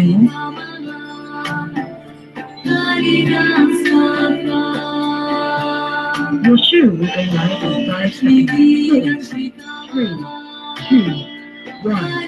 Your shoe will go live in 5 seconds. 4, 3, 2, 1.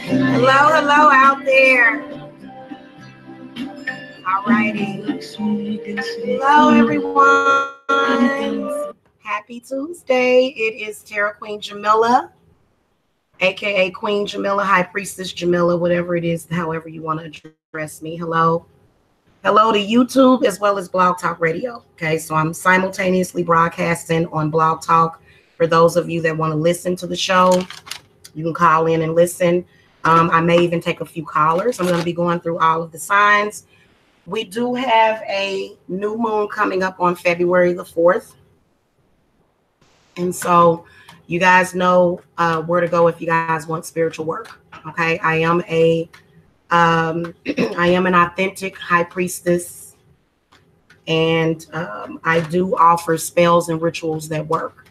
Hello, hello out there. All righty. Hello, everyone. Happy Tuesday. It is Terra Queen Jamila, aka Queen Jamila, High Priestess Jamila, whatever it is, however you want to address me. Hello. Hello to YouTube as well as Blog Talk Radio. Okay, so I'm simultaneously broadcasting on Blog Talk. For those of you that want to listen to the show, you can call in and listen. I may even take a few callers. I'm going to be going through all of the signs. We do have a new moon coming up on February the 4th. And so you guys know where to go if you guys want spiritual work. Okay, I am an authentic high priestess, and I do offer spells and rituals that work.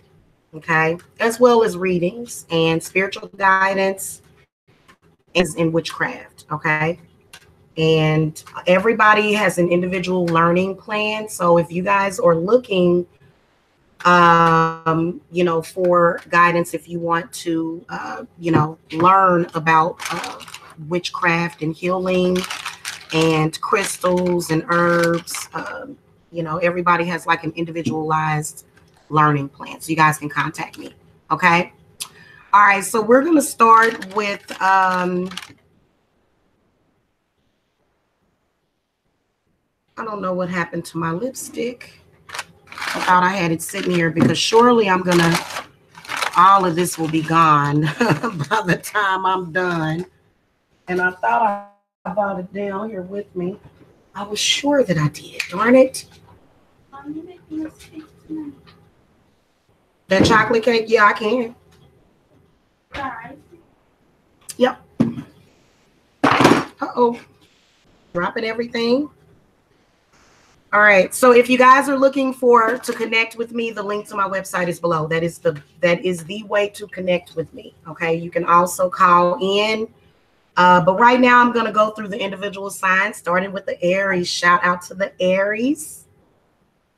Okay, as well as readings and spiritual guidance is in witchcraft. Okay. And everybody has an individual learning plan. So if you guys are looking, for guidance, if you want to, learn about witchcraft and healing and crystals and herbs, everybody has like an individualized learning plan. So you guys can contact me. Okay. All right. So we're going to start with, I don't know what happened to my lipstick. I thought I had it sitting here because surely all of this will be gone by the time I'm done. And I thought I brought it down here with me. I was sure that I did. Darn it. That chocolate cake? Yeah, I can. Yep. Uh-oh. Dropping everything. All right. So if you guys are looking to connect with me, the link to my website is below. That is the way to connect with me. Okay. You can also call in. But right now I'm going to go through the individual signs, starting with the Aries. Shout out to the Aries.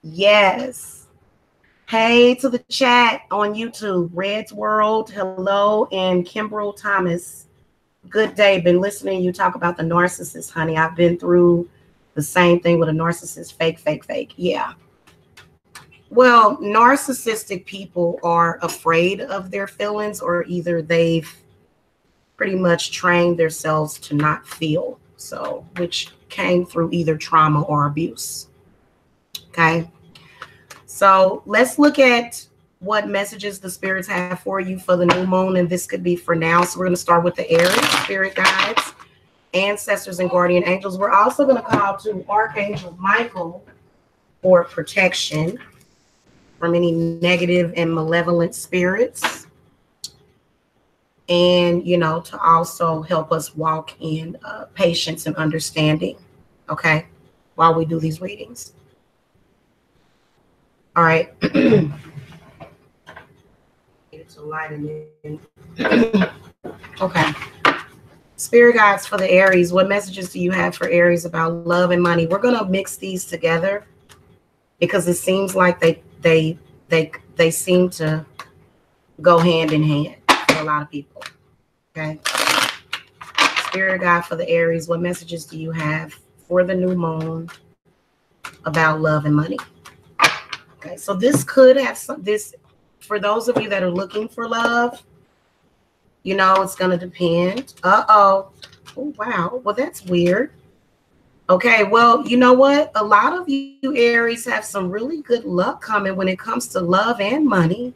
Yes. Hey to the chat on YouTube. Red's World. Hello. And Kimbrel Thomas. Good day. Been listening to you talk about the narcissist, honey. I've been through the same thing with a narcissist. Fake. Yeah. Well, narcissistic people are afraid of their feelings, or either they've pretty much trained themselves to not feel. So, which came through either trauma or abuse. Okay. So let's look at what messages the spirits have for you for the new moon. And this could be for now. So we're going to start with the Aries, spirit guides, ancestors, and guardian angels. We're also going to call to Archangel Michael for protection from any negative and malevolent spirits, and to also help us walk in patience and understanding, okay, while we do these readings. All right. It's a light in. Okay. Spirit guides for the Aries. What messages do you have for Aries about love and money? We're going to mix these together because it seems like they seem to go hand in hand for a lot of people. Okay. Spirit guide for the Aries. What messages do you have for the new moon about love and money. Okay, so this could have this for those of you that are looking for love. You know, it's going to depend. Oh, wow. Well, that's weird. Okay, well, you know what? A lot of you Aries have some really good luck coming when it comes to love and money.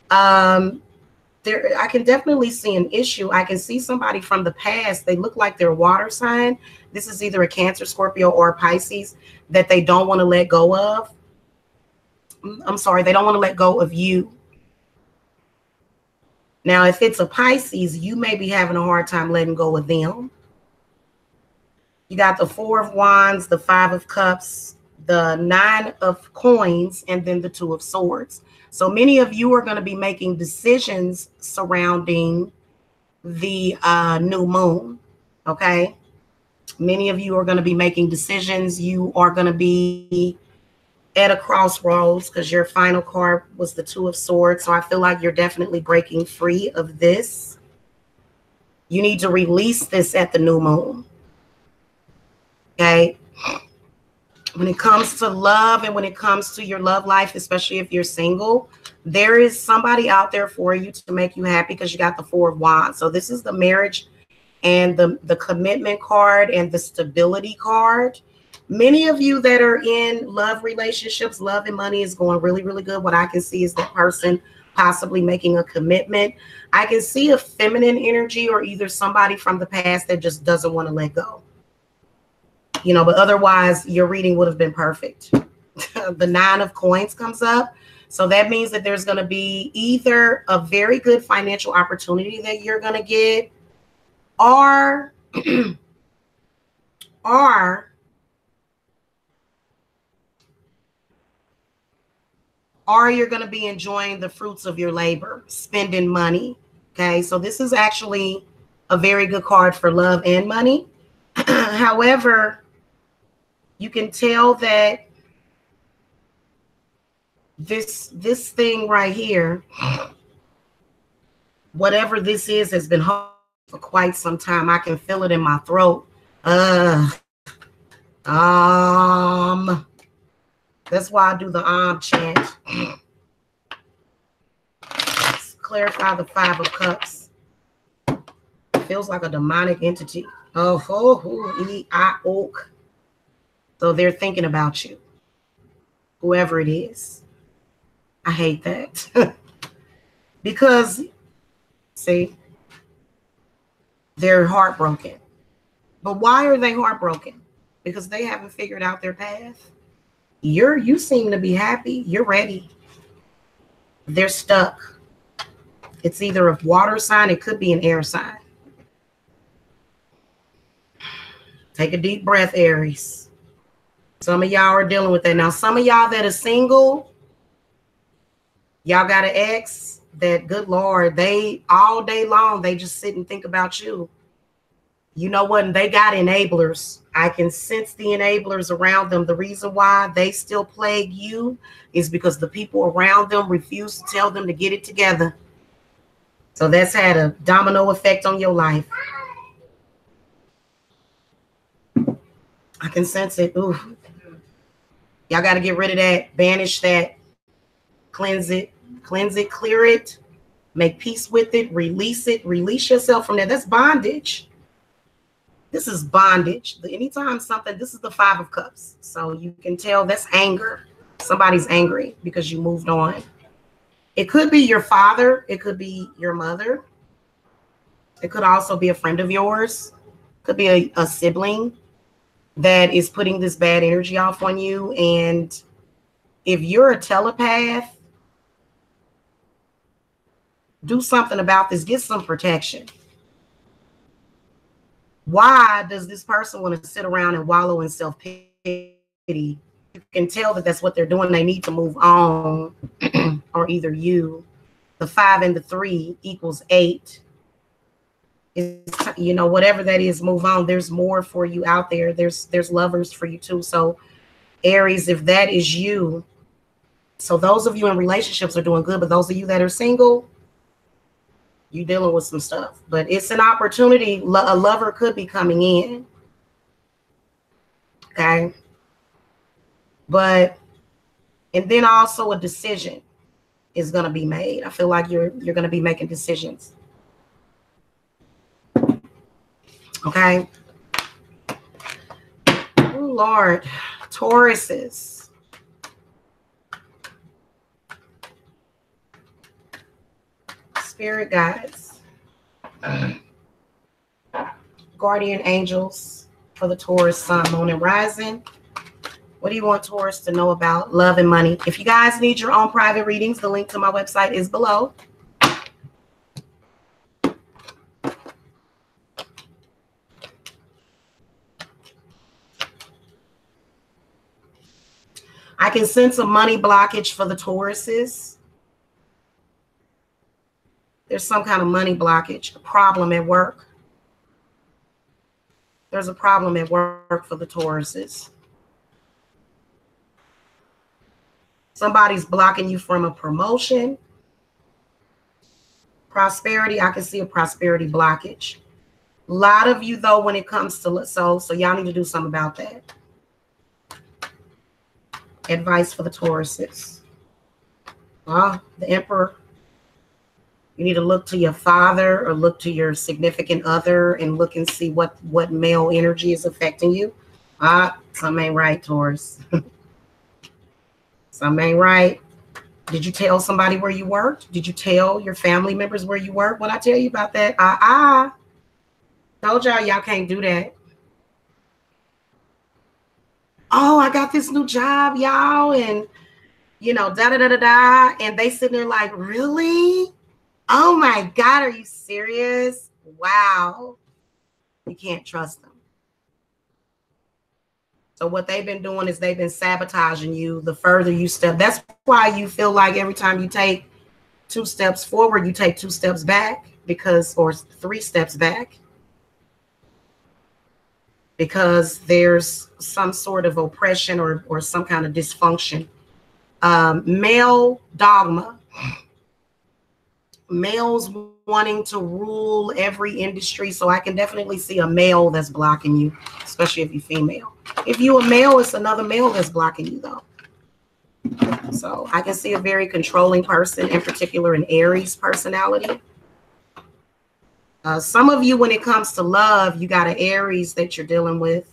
I can definitely see an issue. I can see somebody from the past. They look like they're a water sign. This is either a Cancer, Scorpio, or a Pisces that they don't want to let go of. I'm sorry, they don't want to let go of you. Now, if it's a Pisces, you may be having a hard time letting go of them. You got the Four of Wands, the Five of Cups, the Nine of Coins, and then the Two of Swords. So many of you are going to be making decisions surrounding the new moon, okay? Many of you are going to be making decisions. You are going to be at a crossroads because your final card was the Two of Swords. So I feel like you're definitely breaking free of this. You need to release this at the new moon, okay? When it comes to love and when it comes to your love life, especially if you're single, there is somebody out there for you to make you happy because you got the Four of Wands. So this is the marriage and the commitment card and the stability card. Many of you that are in love relationships, love and money is going really, really good. What I can see is that person possibly making a commitment. I can see a feminine energy or either somebody from the past that just doesn't want to let go. You know, but otherwise your reading would have been perfect. The Nine of Coins comes up. So that means that there's going to be either a very good financial opportunity that you're going to get, or you're going to be enjoying the fruits of your labor, spending money. Okay, so this is actually a very good card for love and money. However, you can tell that this thing right here, whatever this is, has been hard for quite some time. I can feel it in my throat. That's why I do the chant. Let's clarify the Five of Cups. It feels like a demonic entity. So they're thinking about you, whoever it is. I hate that. Because, see, they're heartbroken. But why are they heartbroken? Because they haven't figured out their path. You seem to be happy. You're ready. They're stuck. It's either a water sign. It could be an air sign. Take a deep breath, Aries. Some of y'all are dealing with that. Now, some of y'all that are single, y'all got an ex that, good Lord, they all day long, they just sit and think about you. You know what? And they got enablers. I can sense the enablers around them. The reason why they still plague you is because the people around them refuse to tell them to get it together. So that's had a domino effect on your life. I can sense it. Ooh. Y'all got to get rid of that. Banish that. Cleanse it, clear it, make peace with it, release release yourself from that. That's bondage. This is bondage. Anytime something, this is the Five of Cups. So you can tell that's anger. Somebody's angry because you moved on. It could be your father. It could be your mother. It could also be a friend of yours. It could be a sibling that is putting this bad energy off on you. And if you're a telepath, do something about this. Get some protection. Why does this person want to sit around and wallow in self-pity? You can tell that that's what they're doing. They need to move on. Or either you. The 5 and the 3 equals 8. It's, you know, whatever that is, move on. There's more for you out there. There's lovers for you too. So Aries, if that is you, so those of you in relationships are doing good, but those of you that are single, you dealing with some stuff. But it's an opportunity. A lover could be coming in. Okay. But, and then also a decision is going to be made. I feel like you're going to be making decisions. Okay. Oh, Lord. Tauruses. Spirit guides. Guardian angels for the Taurus sun, moon, and rising. What do you want Taurus to know about love and money? If you guys need your own private readings, the link to my website is below. I can sense a money blockage for the Tauruses. There's some kind of money blockage, a problem at work. There's a problem at work for the Tauruses. Somebody's blocking you from a promotion. Prosperity, I can see a prosperity blockage. A lot of you, though, when it comes to, so y'all need to do something about that. Advice for the Tauruses. The Emperor. You need to look to your father or look to your significant other and look and see what male energy is affecting you. Something ain't right, Taurus. Something ain't right. Did you tell somebody where you worked? Did you tell your family members where you work? What I tell you about that? Told y'all can't do that. Oh, I got this new job, y'all, and you know, da-da-da-da-da. And they sitting there like, really? Oh my God, are you serious? Wow. You can't trust them. So what they've been doing is they've been sabotaging you the further you step. That's why you feel like every time you take 2 steps forward, you take 2 steps back or 3 steps back. Because there's some sort of oppression or some kind of dysfunction. Male dogma. Males wanting to rule every industry. So I can definitely see a male that's blocking you, especially if you're female. If you're a male, it's another male that's blocking you, though. So I can see a very controlling person, in particular an Aries personality. Some of you, when it comes to love, you got an Aries that you're dealing with.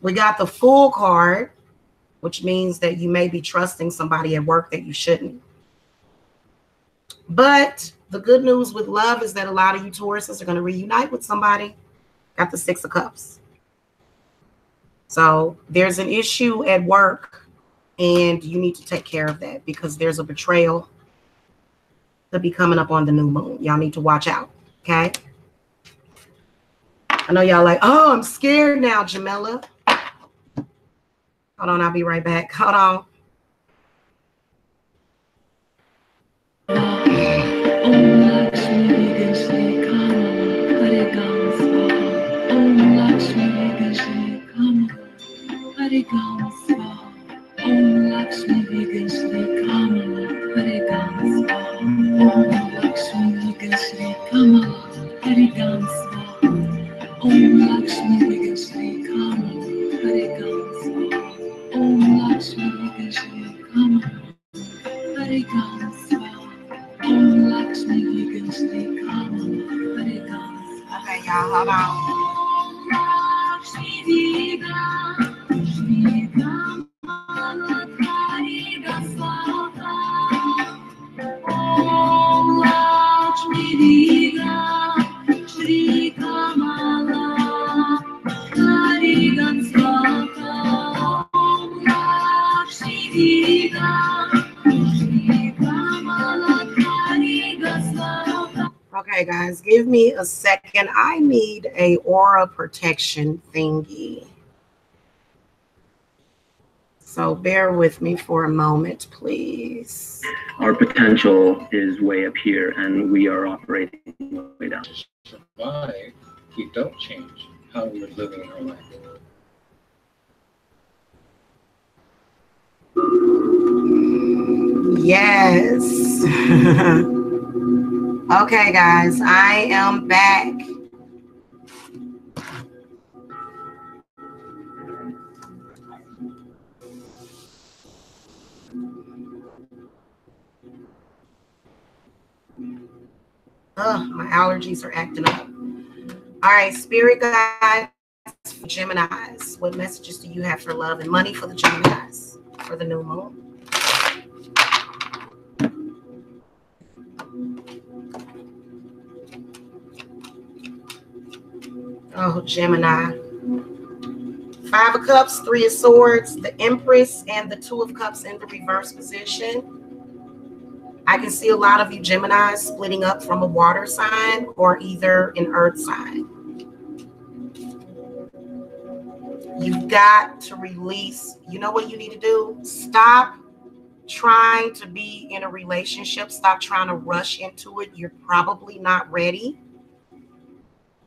We got the Fool card, which means that you may be trusting somebody at work that you shouldn't. But the good news with love is that a lot of you Tauruses are going to reunite with somebody. Got the 6 of Cups. So there's an issue at work, and you need to take care of that because there's a betrayal to be coming up on the new moon. Y'all need to watch out, okay? I know y'all like, oh, I'm scared now, Jamila. Hold on, I'll be right back. Hold on. Okay, y'all, hold on. Okay, guys, give me a second. I need a aura protection thingy. So bear with me for a moment, please. Our potential is way up here, and we are operating way down. Survive, we don't change how we're living our life. Yes. Okay, guys, I am back. My allergies are acting up. All right, spirit guides for Geminis. What messages do you have for love and money for the Geminis for the new moon? Oh, Gemini. 5 of Cups, 3 of Swords, the Empress, and the 2 of Cups in the reverse position. I can see a lot of you Geminis splitting up from a water sign or either an earth sign. You've got to release. You know what you need to do? Stop trying to be in a relationship. Stop trying to rush into it. You're probably not ready.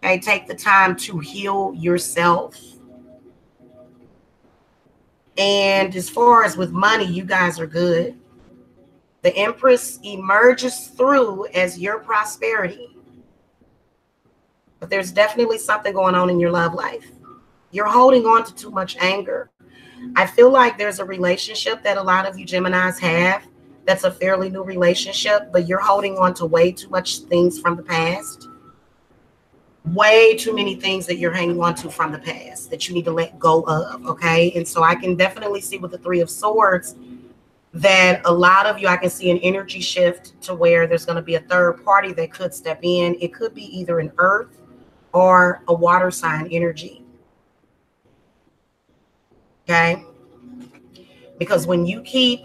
Okay, take the time to heal yourself. And as far as with money, you guys are good. The Empress emerges through as your prosperity. But there's definitely something going on in your love life. You're holding on to too much anger. I feel like there's a relationship that a lot of you Geminis have that's a fairly new relationship, but you're holding on to way too much things from the past. Way too many things that you're hanging on to from the past that you need to let go of, okay? And so I can definitely see with the 3 of Swords that a lot of you, I can see an energy shift to where there's going to be a third party that could step in. It could be either an earth or a water sign energy. Okay? Because when you keep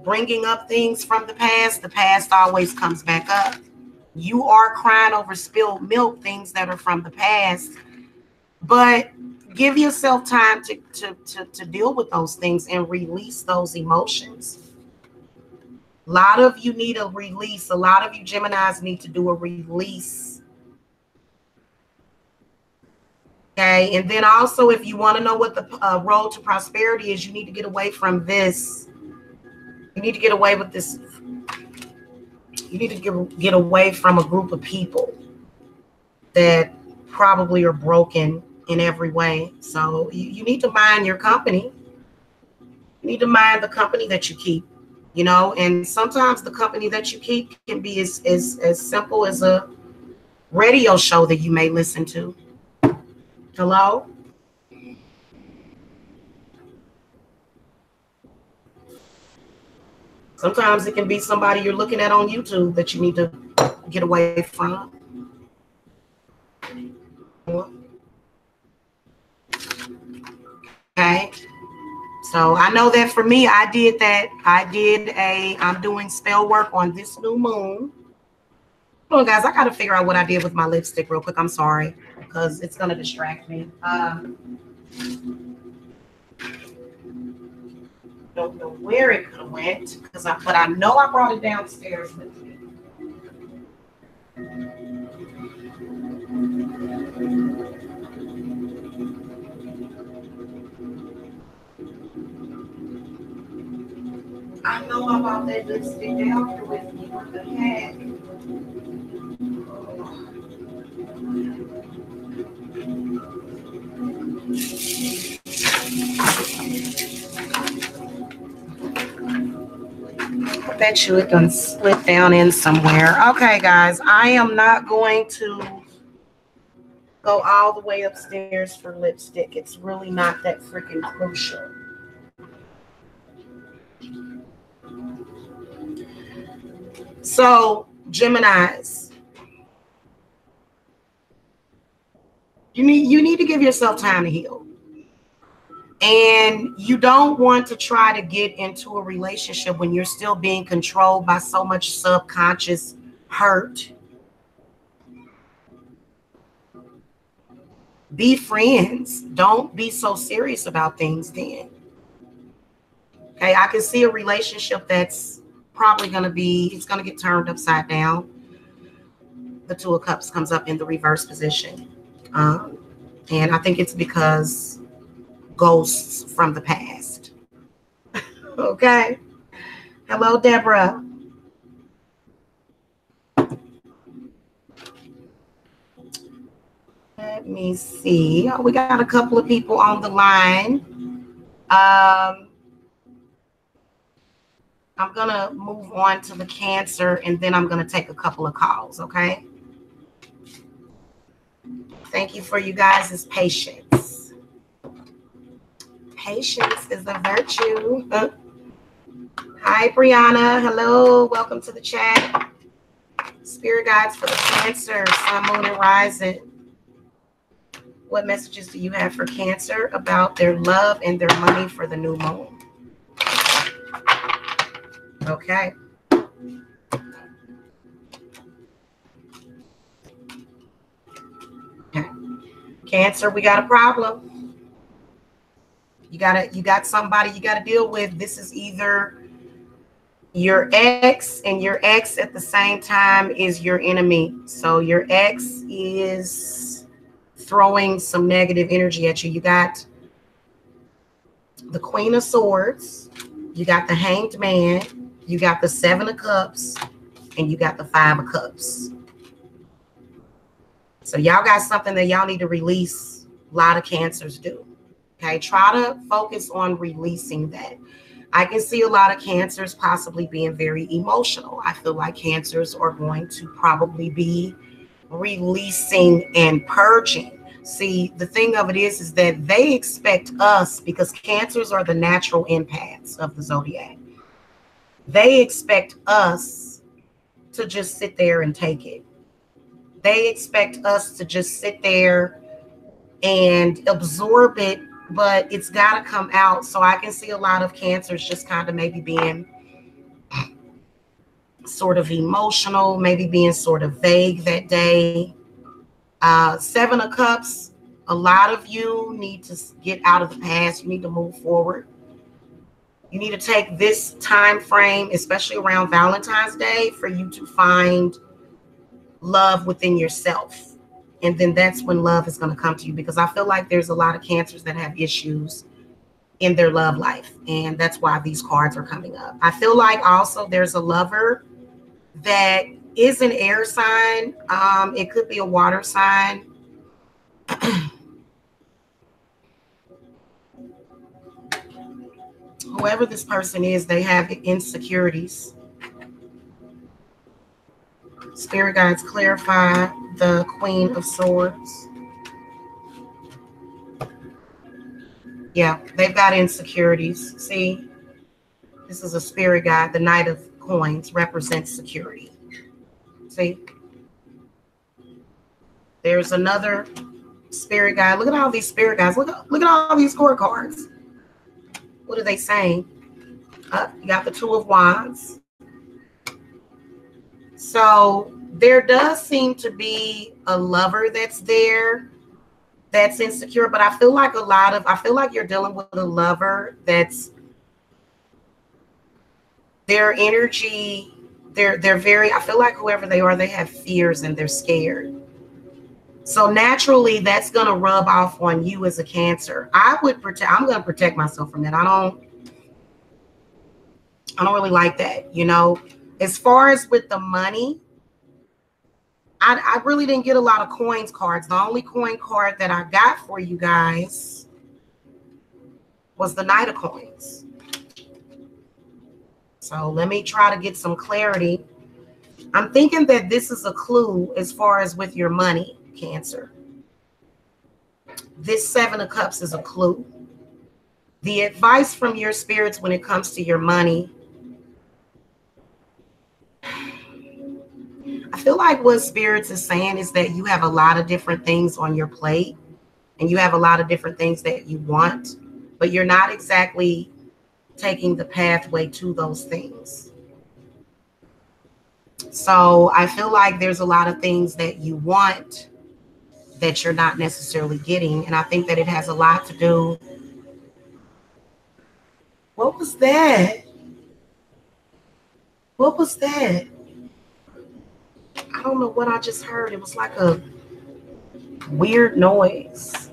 bringing up things from the past always comes back up. You are crying over spilled milk, things that are from the past, but give yourself time to deal with those things and release those emotions. A lot of you need a release. A lot of you Geminis need to do a release. Okay, and then also if you want to know what the road to prosperity is, you need to get away from this. You need to get away with this. You need to get away from a group of people that probably are broken in every way. So you need to mind your company. You need to mind the company that you keep, you know, and sometimes the company that you keep can be as simple as a radio show that you may listen to. Hello? Sometimes it can be somebody you're looking at on YouTube that you need to get away from. Okay. So I know that for me, I did that. I'm doing spell work on this new moon. Hold on, guys. I got to figure out what I did with my lipstick real quick. I'm sorry, because it's going to distract me. Don't know where it could have went, but I know I brought it downstairs with me. I know I brought that lipstick down here with me. What the heck? I bet you it done slid down in somewhere. Okay, guys, I am not going to go all the way upstairs for lipstick. It's really not that freaking crucial. So, Geminis, you need to give yourself time to heal. And you don't want to try to get into a relationship when you're still being controlled by so much subconscious hurt. Be friends. Don't be so serious about things then. Okay, I can see a relationship that's probably going to be, it's going to get turned upside down. The 2 of Cups comes up in the reverse position. And I think it's because ghosts from the past. Okay. Hello, Deborah. Let me see. Oh, we got a couple of people on the line. I'm going to move on to the Cancer, and then I'm going to take a couple of calls, okay? Thank you for you guys' patience. Patience is a virtue. Hi, Brianna. Hello. Welcome to the chat. Spirit guides for the Cancer, Sun, Moon, and Rising. What messages do you have for Cancer about their love and their money for the new moon? Okay. Okay. Cancer, we got a problem. You got somebody you got to deal with. This is either your ex, and your ex at the same time is your enemy. So your ex is throwing some negative energy at you. You got the Queen of Swords, you got the Hanged Man, you got the Seven of Cups, and you got the Five of Cups. So y'all got something that y'all need to release. A lot of Cancers do. Okay, try to focus on releasing that. I can see a lot of Cancers possibly being very emotional. I feel like Cancers are going to probably be releasing and purging. See, the thing of it is that they expect us, because Cancers are the natural empaths of the zodiac. They expect us to just sit there and take it. They expect us to just sit there and absorb it, but it's got to come out. So I can see a lot of Cancers just kind of maybe being sort of emotional, maybe being sort of vague that day. Seven of Cups, a lot of you need to get out of the past. You need to move forward. You need to take this time frame, especially around Valentine's Day, for you to find love within yourself. And then that's when love is going to come to you, because I feel like there's a lot of Cancers that have issues in their love life. And that's why these cards are coming up. I feel like also there's a lover that is an air sign. It could be a water sign. Whoever this person is, they have insecurities. Spirit guides, clarify the Queen of Swords. Yeah, they've got insecurities. See, this is a spirit guide. The Knight of Coins represents security. See, there's another spirit guide. Look at all these spirit guides. Look at all these scorecards. What are they saying? You got the Two of Wands. So there does seem to be a lover that's there that's insecure, but I feel like you're dealing with a lover that's their energy, they're very, I feel like whoever they are, they have fears and they're scared. So naturally that's going to rub off on you as a Cancer. I'm going to protect myself from that. I don't really like that, you know. As far as with the money, I really didn't get a lot of coins cards. The only coin card that I got for you guys was the Knight of Coins. So let me try to get some clarity. I'm thinking that this is a clue as far as with your money, Cancer. This Seven of Cups is a clue. The advice from your spirits when it comes to your money, I feel like what spirits is saying is that you have a lot of different things on your plate and you have a lot of different things that you want, but you're not exactly taking the pathway to those things. So I feel like there's a lot of things that you want that you're not necessarily getting. And I think that it has a lot to do. What was that? What was that? I don't know what I just heard. It was like a weird noise.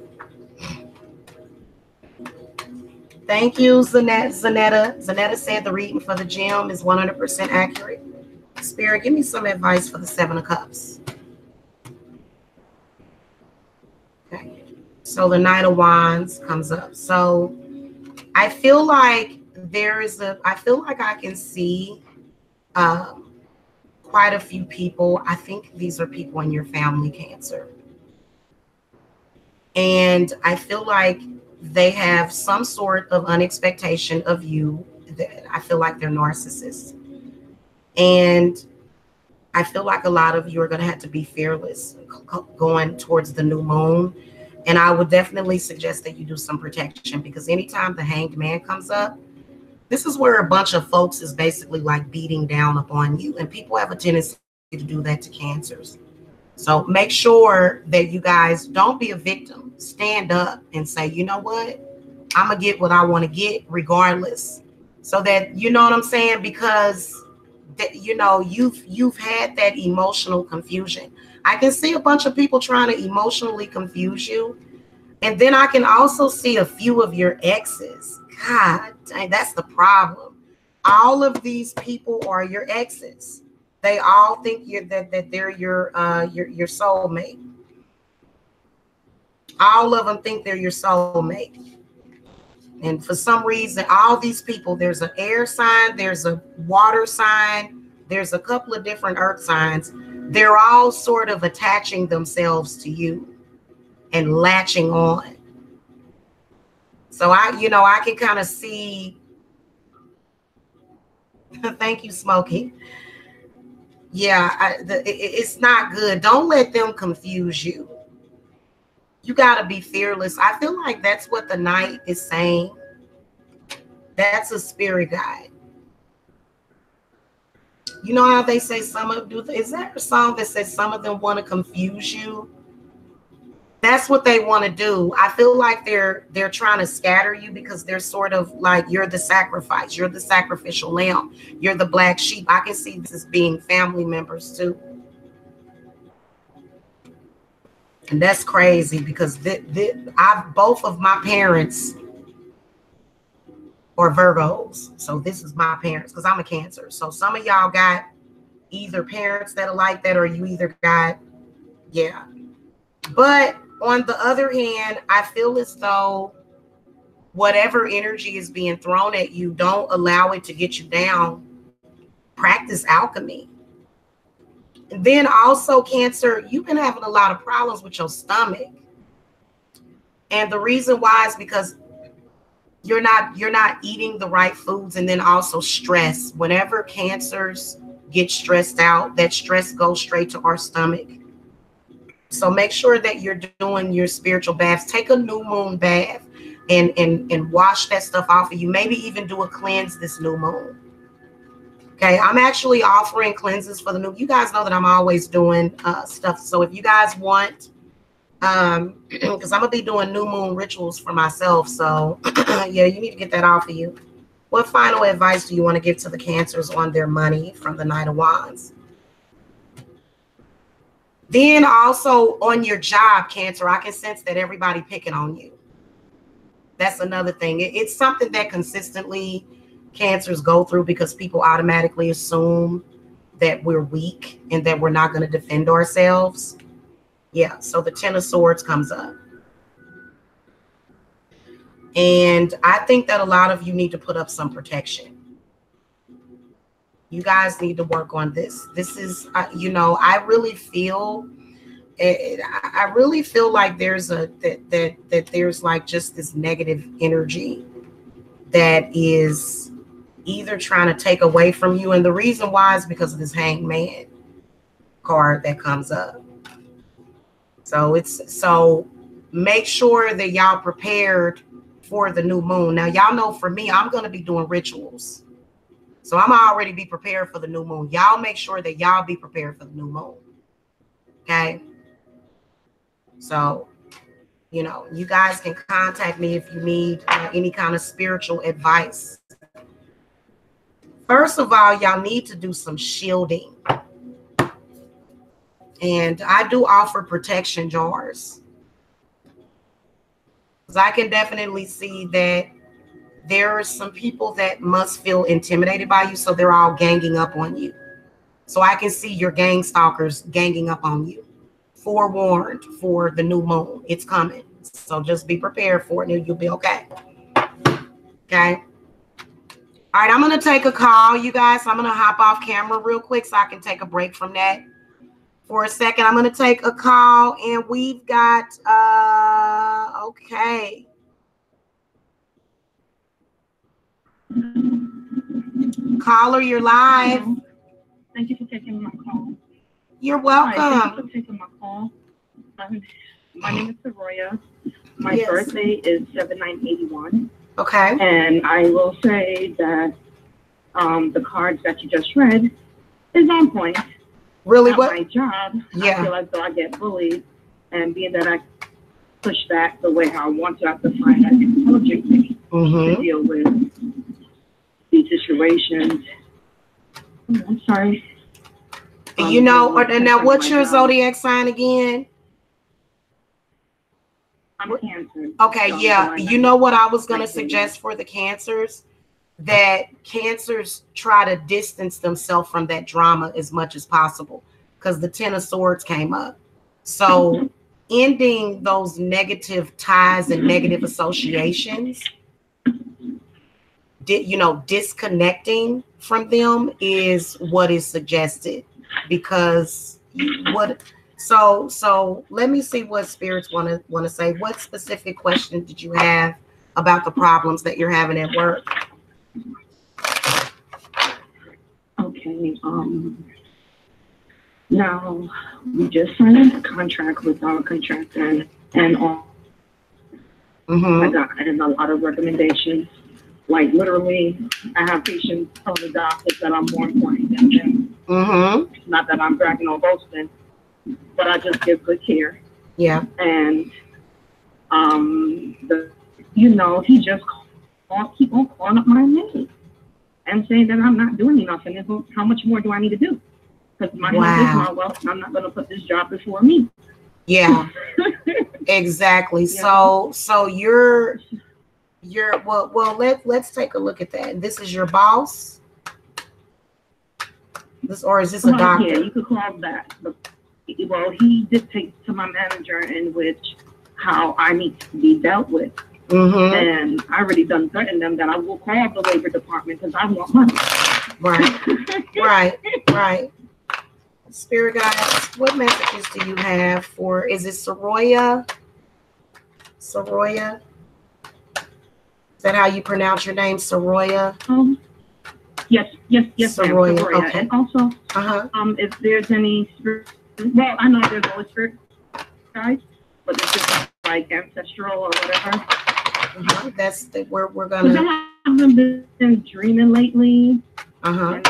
Thank you, Zanetta. Zanetta said the reading for the gem is 100% accurate. Spirit, give me some advice for the Seven of Cups. Okay. So the Knight of Wands comes up. So I feel like I feel like I can see quite a few people. I think these are people in your family, Cancer. And I feel like they have some sort of unexpectation of you. I feel like they're narcissists. And I feel like a lot of you are going to have to be fearless going towards the new moon. And I would definitely suggest that you do some protection, because anytime the hanged man comes up, this is where a bunch of folks is basically like beating down upon you. And people have a tendency to do that to Cancers. So make sure that you guys don't be a victim. Stand up and say, you know what? I'm going to get what I want to get regardless. So that, you know what I'm saying? Because that, you know, you've had that emotional confusion. I can see a bunch of people trying to emotionally confuse you. And then I can also see a few of your exes. God dang, that's the problem. All of these people are your exes. They all think that they're your soulmate. All of them think they're your soulmate. And for some reason, all these people, there's an air sign, there's a water sign, there's a couple of different earth signs. They're all sort of attaching themselves to you and latching on. So I can kind of see. Thank you, Smokey. Yeah, it's not good. Don't let them confuse you. You got to be fearless. I feel like that's what the Knight is saying. That's a spirit guide. You know how they say is there a song that says some of them want to confuse you? That's what they want to do. I feel like they're trying to scatter you, because they're sort of like, you're the sacrifice. You're the sacrificial lamb. You're the black sheep. I can see this as being family members too. And that's crazy, because both of my parents are Virgos. So this is my parents, because I'm a Cancer. So some of y'all got either parents that are like that, or you either got, yeah. But on the other hand, I feel as though whatever energy is being thrown at you, don't allow it to get you down. Practice alchemy. And then also, Cancer, you've been having a lot of problems with your stomach. And the reason why is because you're not eating the right foods, and then also stress. Whenever Cancers get stressed out, that stress goes straight to our stomach. So make sure that you're doing your spiritual baths. Take a new moon bath and wash that stuff off of you. Maybe even do a cleanse this new moon. Okay, I'm actually offering cleanses for the new. You guys know that I'm always doing stuff. So if you guys want, because I'm gonna be doing new moon rituals for myself. So yeah, you need to get that off of you. What final advice do you want to give to the Cancers on their money from the Knight of Wands? Then also on your job, Cancer, I can sense that everybody picking on you. That's another thing. It's something that consistently Cancers go through, because people automatically assume that we're weak and that we're not going to defend ourselves. Yeah, so the Ten of Swords comes up. And I think that a lot of you need to put up some protection. You guys need to work on this. This is, I really feel like there's that there's like just this negative energy that is either trying to take away from you. And the reason why is because of this Hanged Man card that comes up. So make sure that y'all prepared for the new moon. Now, y'all know for me, I'm going to be doing rituals. So I'm already be prepared for the new moon. Y'all make sure that y'all be prepared for the new moon. Okay. So, you guys can contact me if you need any kind of spiritual advice. First of all, y'all need to do some shielding. And I do offer protection jars. Because I can definitely see that there are some people that must feel intimidated by you, so they're all ganging up on you. So I can see your gang stalkers ganging up on you. Forewarned for the new moon. It's coming. So just be prepared for it and you'll be okay. Okay. All right, I'm going to take a call, you guys. I'm going to hop off camera real quick so I can take a break from that for a second. I'm going to take a call, and we've got, okay. Caller, you're live. Thank you for taking my call. You're welcome. Hi, thank you for taking my call. My name is Soroya. My Yes. birthday is 7981. Okay. And I will say that the cards that you just read is on point. Really? At What? my job, Yeah. I feel like I get bullied, and being that I push back the way how I want to, I have to find that intelligently to deal with these situations. I'm sorry. You know, now what's your zodiac sign again? I'm Cancer. Okay, So yeah. You know what I was going to suggest for the Cancers? That Cancers try to distance themselves from that drama as much as possible, because the Ten of Swords came up. So ending those negative ties and negative associations, disconnecting from them is what is suggested, because so let me see what spirits want to say. What specific question did you have about the problems that you're having at work? Okay. Now we just signed a contract with our contractor, and all. I got a lot of recommendations. Like literally, I have patients telling the doctors that I'm more important than them. Not that I'm bragging or boasting, but I just give good care. Yeah. And he just keep on calling up my name and saying that I'm not doing enough, and how much more do I need to do? Because my health is my wealth, and I'm not going to put this job before me. Yeah. Exactly. Yeah. So you're well. Let's take a look at that. This is your boss. Is this a doctor? Yeah, you could call that. Well, he dictates to my manager in which how I need to be dealt with. And I already done threatened them that I will call the labor department because I want money. Right. Spirit guides, what messages do you have for? Is it Soroya? Soroya? Is that how you pronounce your name, Soroya? Yes. Soroya. Soroya. Okay. And also, if there's any spirit, well, I know there's always spirit guys, but it's just like ancestral or whatever. That's the we're gonna. I haven't been dreaming lately. Okay.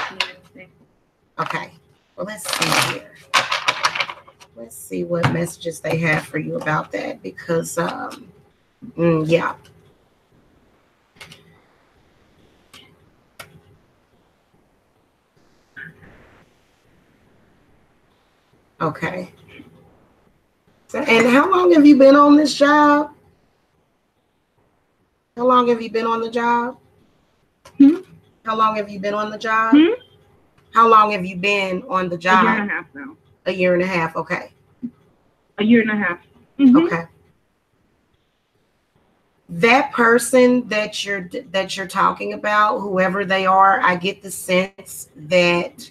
Well, let's see here. Let's see what messages they have for you about that, because yeah. Okay. So, and how long have you been on this job? How long have you been on the job? How long have you been on the job? How long have you been on the job? A year and a half now. A year and a half. Okay. A year and a half. Okay. That person that you're talking about, whoever they are, I get the sense that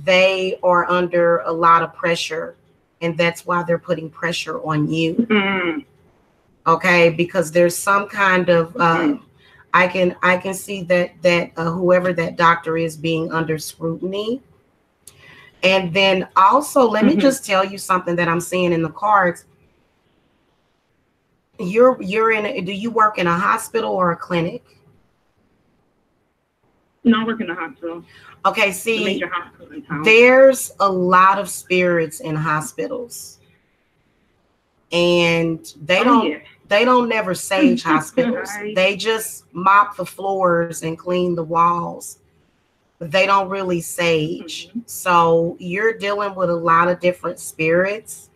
they are under a lot of pressure, and that's why they're putting pressure on you. Okay, because there's some kind of I can see that whoever that doctor is being under scrutiny. And then also, let me just tell you something that I'm seeing in the cards. You're in. Do you work in a hospital or a clinic? No, I work in a hospital. Okay, see, the major hospital in town. There's a lot of spirits in hospitals, and they don't never sage hospitals. Right. They just mop the floors and clean the walls. They don't really sage. So you're dealing with a lot of different spirits,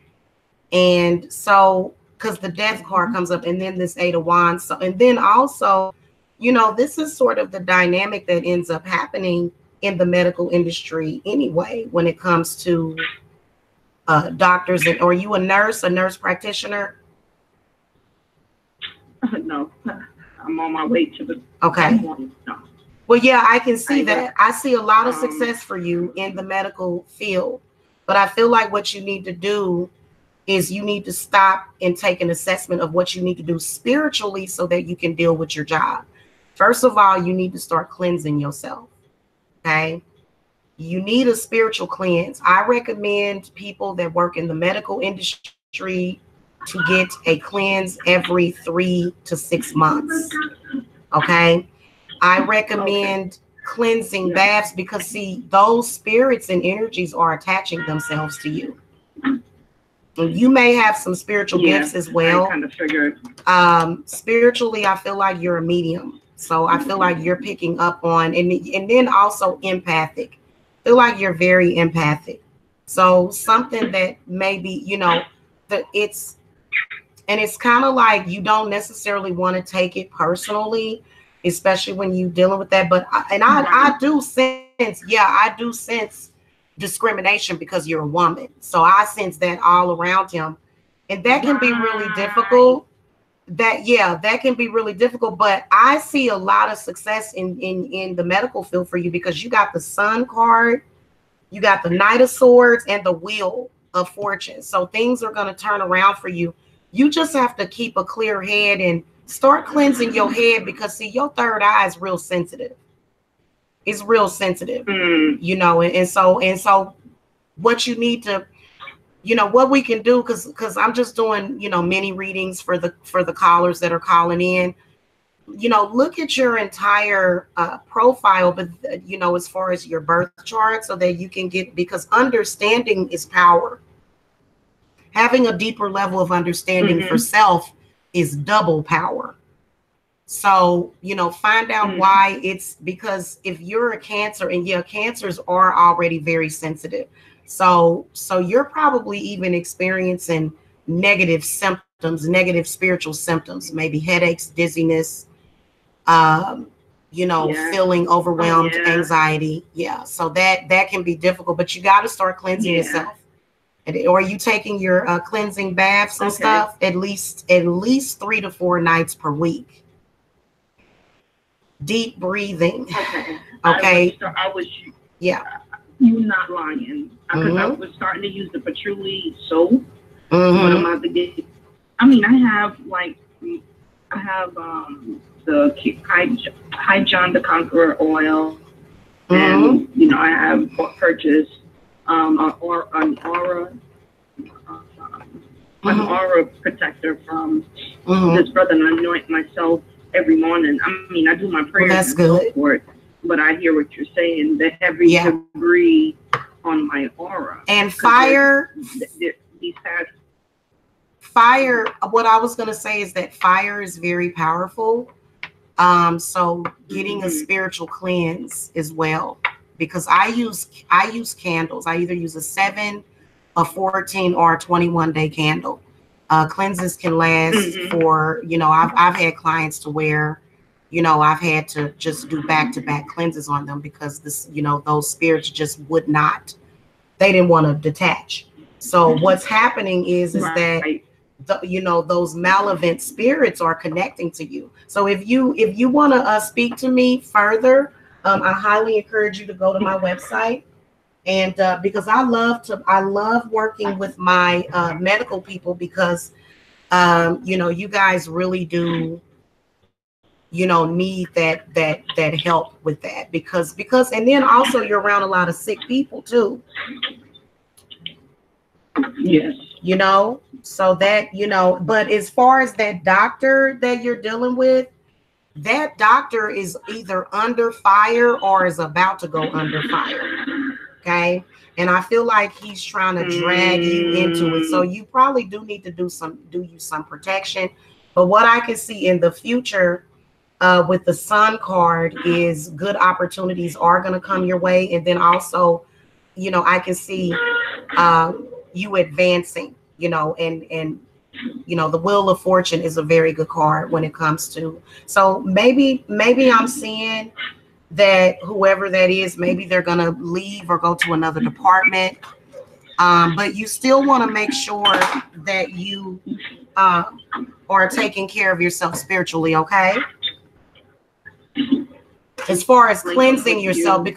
and so because the death card comes up, and then this 8 of Wands. So, and then also, this is sort of the dynamic that ends up happening in the medical industry anyway, when it comes to doctors. And are you a nurse practitioner? No, I'm on my way to the. Okay. No. Well, yeah, I can see that. I see a lot of success for you in the medical field, but I feel like what you need to do is you need to stop and take an assessment of what you need to do spiritually so that you can deal with your job. First of all, you need to start cleansing yourself. Okay. You need a spiritual cleanse. I recommend people that work in the medical industry to get a cleanse every 3 to 6 months. Okay. I recommend cleansing baths because, see, those spirits and energies are attaching themselves to you. And you may have some spiritual gifts as well. I kind of figured. Spiritually, I feel like you're a medium. So I feel like you're picking up on, and then also empathic. I feel like you're very empathic. So something that maybe, you know, that it's kind of like you don't necessarily want to take it personally, especially when you're dealing with that. But I do sense discrimination because you're a woman. So I sense that all around him. And that can be really difficult. That can be really difficult. But I see a lot of success in the medical field for you because you got the Sun card, you got the Knight of Swords, and the Wheel of Fortune. So things are going to turn around for you. You just have to keep a clear head and start cleansing your head because, see, your third eye is real sensitive. It's real sensitive, you know, and so what you need to, you know, what we can do, because I'm just doing, you know, mini readings for the callers that are calling in, you know, look at your entire profile, but, you know, as far as your birth chart so that you can get, because understanding is power. Having a deeper level of understanding for self is double power. So, you know, find out why. It's because if you're a Cancer, and cancers are already very sensitive. So you're probably even experiencing negative symptoms, negative spiritual symptoms, maybe headaches, dizziness, you know, feeling overwhelmed, anxiety. Yeah. So that can be difficult, but you got to start cleansing yourself. Or are you taking your cleansing baths and stuff at least 3 to 4 nights per week? Deep breathing. Okay. I was yeah. You're not lying. Because I was starting to use the patchouli soap. But I'm about to get. I mean, I have the High John the Conqueror oil, and you know I have purchased an aura protector from this brother, and I anoint myself every morning. I mean, I do my prayers. Well, that's good. For it, but I hear what you're saying. The heavy degree on my aura and fire. These past. Fire. What I was gonna say is that fire is very powerful. So getting a spiritual cleanse as well, because I use candles. I either use a 7, a 14, or a 21-day candle. Cleanses can last for, you know, I've had clients to where, you know, I've had to just do back-to-back cleanses on them because this, you know, those spirits just would not, they didn't want to detach. So what's happening is that, you know, those malevolent spirits are connecting to you. So if you want to speak to me further, I highly encourage you to go to my website. And because I love working with my medical people because, you know, you guys really do, you know, need that help with that because, and then also you're around a lot of sick people too. Yes. You know, so that, you know, but as far as that doctor that you're dealing with, that doctor is either under fire or is about to go under fire. Okay. And I feel like he's trying to drag you into it. So you probably do need to do you some protection. But what I can see in the future with the Sun card is good opportunities are going to come your way. And then also, you know, I can see you advancing, you know, and you know, the Wheel of Fortune is a very good card when it comes to. So maybe I'm seeing that whoever that is, maybe they're going to leave or go to another department. But you still want to make sure that you are taking care of yourself spiritually. Okay. as far as Like, cleansing with yourself, you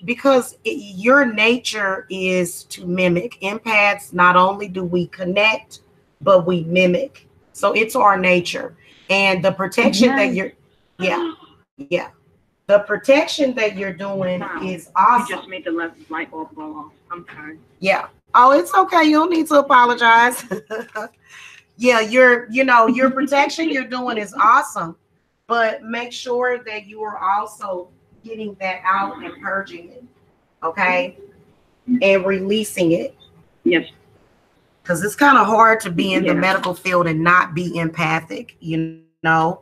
because your nature is to mimic. Empaths, not only do we connect, but we mimic. So it's our nature. And the protection that you're, yeah. The protection that you're doing is awesome. You just made the left light bulb go off. I'm sorry. Yeah. Oh, it's okay. You don't need to apologize. Yeah, your protection you're doing is awesome. But make sure that you are also getting that out and purging it. Okay? And releasing it. Yes. Because it's kind of hard to be in the medical field and not be empathic, you know.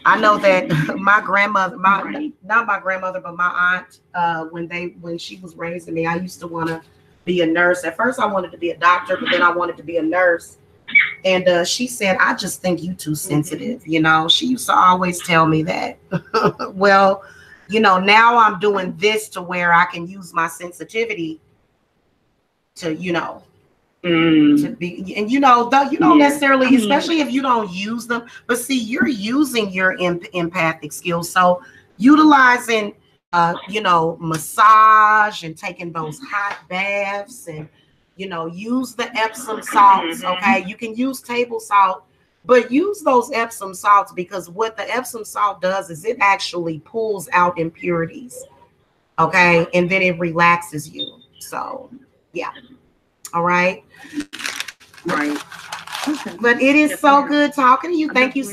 I know that my grandmother, not my grandmother, but my aunt, when she was raising me, I used to want to be a nurse. At first I wanted to be a doctor, but then I wanted to be a nurse. And she said, I just think you too sensitive. You know, she used to always tell me that. Well, you know, now I'm doing this to where I can use my sensitivity to, you know, to be, and you know, you don't necessarily, especially if you don't use them, but see, you're using your empathic skills. So utilizing, you know, massage and taking those hot baths and, you know, use the Epsom salts. Okay. You can use table salt, but use those Epsom salts, because what the Epsom salt does is it actually pulls out impurities. Okay. And then it relaxes you. So yeah. All right. Right. Okay. But it is so good talking to you. Thank you.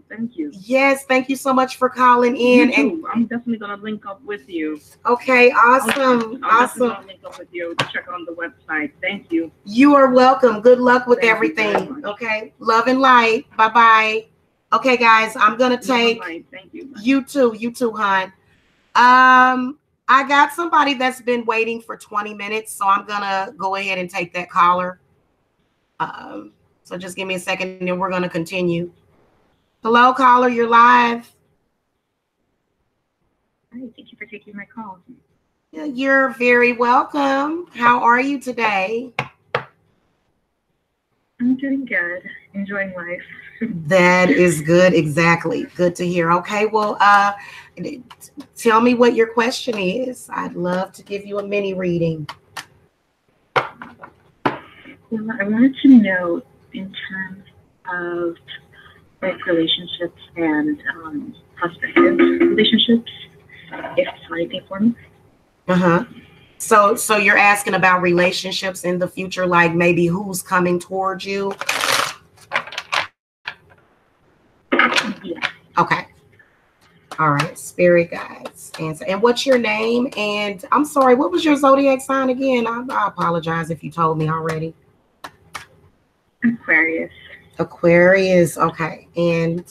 Thank you. Yes, thank you so much for calling in. And I'm definitely gonna link up with you. Okay, awesome. Awesome. Gonna link up with you to check on the website. Thank you. You are welcome. Good luck with everything. Okay. Love and light. Bye-bye. Okay, guys, I'm gonna take thank you. You too, hon. I got somebody that's been waiting for 20 minutes, so I'm gonna go ahead and take that caller. So just give me a second and then we're gonna continue. Hello, caller, you're live. Hi, thank you for taking my call. You're very welcome. How are you today? I'm doing good, enjoying life. That is good. Exactly. Good to hear. Okay, well, tell me what your question is. I'd love to give you a mini reading. Well, I wanted to know, in terms of like relationships and prospective relationships, if it's anything for me. So you're asking about relationships in the future, like maybe who's coming towards you? Yeah. Okay. All right. Spirit guides. And what's your name? And I'm sorry, what was your zodiac sign again? I apologize if you told me already. Aquarius. Aquarius. Okay. And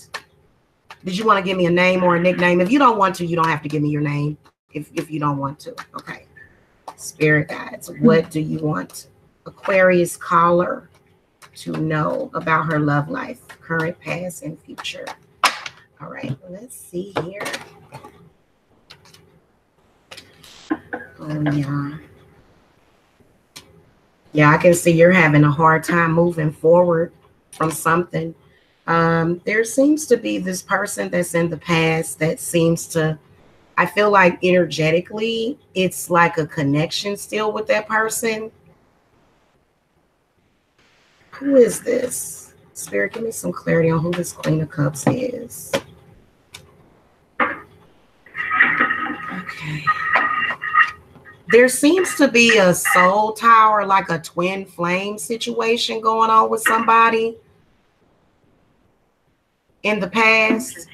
did you want to give me a name or a nickname? If you don't want to, you don't have to give me your name. If you don't want to. Okay. Spirit guides. What do you want Aquarius caller to know about her love life, current, past, and future? All right. Let's see here. Oh, yeah. Yeah, I can see you're having a hard time moving forward from something. There seems to be this person that's in the past that seems to, I feel like energetically, it's like a connection still with that person. Who is this? Spirit, give me some clarity on who this Queen of Cups is. Okay. There seems to be a soul tower, like a twin flame situation going on with somebody in the past.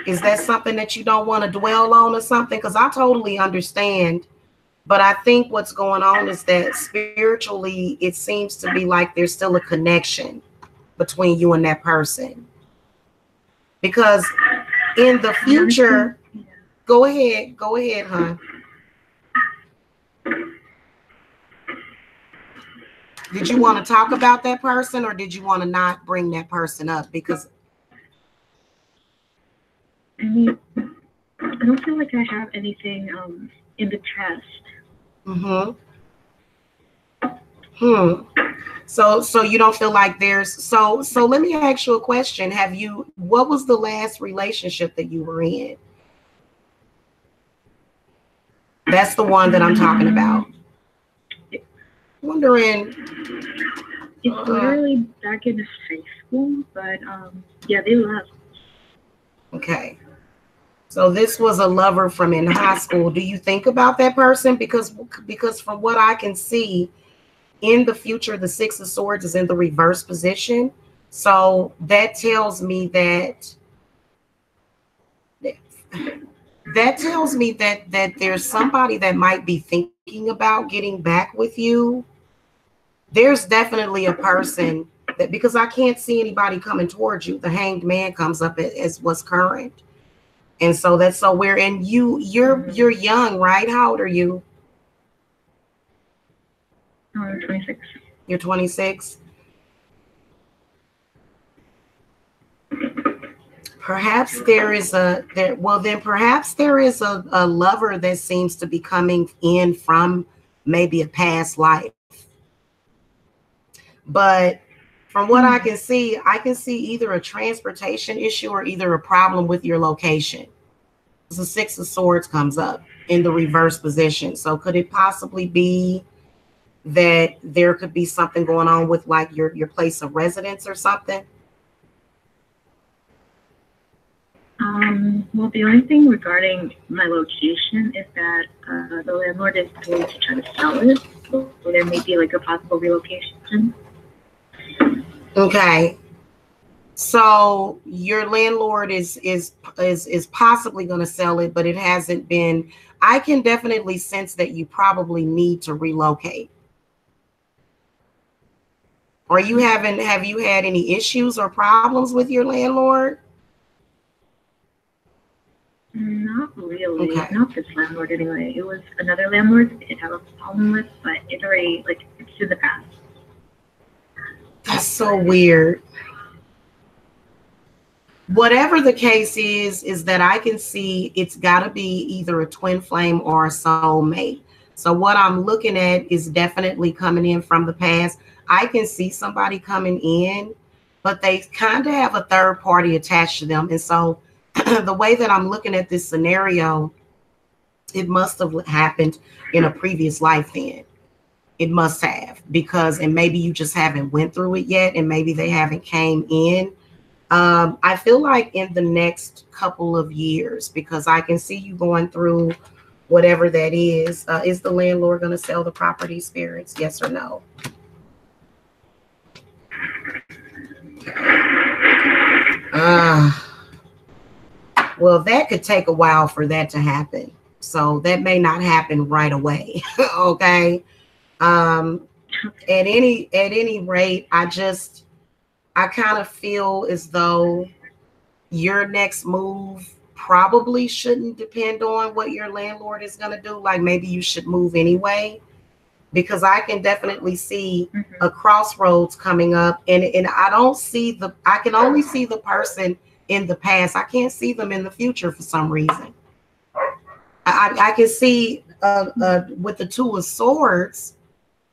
Is that something that you don't want to dwell on or something? Because I totally understand. But I think what's going on is that spiritually, it seems to be like there's still a connection between you and that person. Because in the future, go ahead, hon. Did you want to talk about that person, or did you want to not bring that person up? Because I mean, I don't feel like I have anything in the past. So you don't feel like there's so let me ask you a question. What was the last relationship that you were in? That's the one that I'm talking about. Wondering. It's literally back in high school, but yeah, they left. Okay. So this was a lover from in high school. Do you think about that person? Because from what I can see, in the future, the Six of Swords is in the reverse position. So that tells me that there's somebody that might be thinking about getting back with you. There's definitely a person that, because I can't see anybody coming towards you. The Hanged Man comes up as what's current. And so you're young, right? How old are you? I'm 26. You're 26. Perhaps there is a lover that seems to be coming in from maybe a past life. But from what I can see either a transportation issue or either a problem with your location. The Six of Swords comes up in the reverse position. So could it possibly be that there could be something going on with like your place of residence or something? Well, the only thing regarding my location is that the landlord is going to try to sell it, so there may be like a possible relocation. Okay. So your landlord is possibly going to sell it, but it hasn't been. I can definitely sense that you probably need to relocate. Have you had any issues or problems with your landlord? Not really. Okay. Not this landlord anyway. It was another landlord I did have a problem with, but it's already it's in the past. That's so weird. Whatever the case is that I can see it's got to be either a twin flame or a soulmate. So what I'm looking at is definitely coming in from the past. I can see somebody coming in, but they kind of have a third party attached to them. And so the way that I'm looking at this scenario, it must have happened in a previous life then. It must have, and maybe you just haven't went through it yet, and maybe they haven't came in. I feel like in the next couple of years, because I can see you going through whatever that is. Is the landlord going to sell the property, spirits? Yes or no? Well, that could take a while for that to happen. So that may not happen right away. Okay. At any rate, I kind of feel as though your next move probably shouldn't depend on what your landlord is going to do. Like maybe you should move anyway, because I can definitely see a crossroads coming up, and I can only see the person in the past. I can't see them in the future for some reason. I can see with the Two of Swords,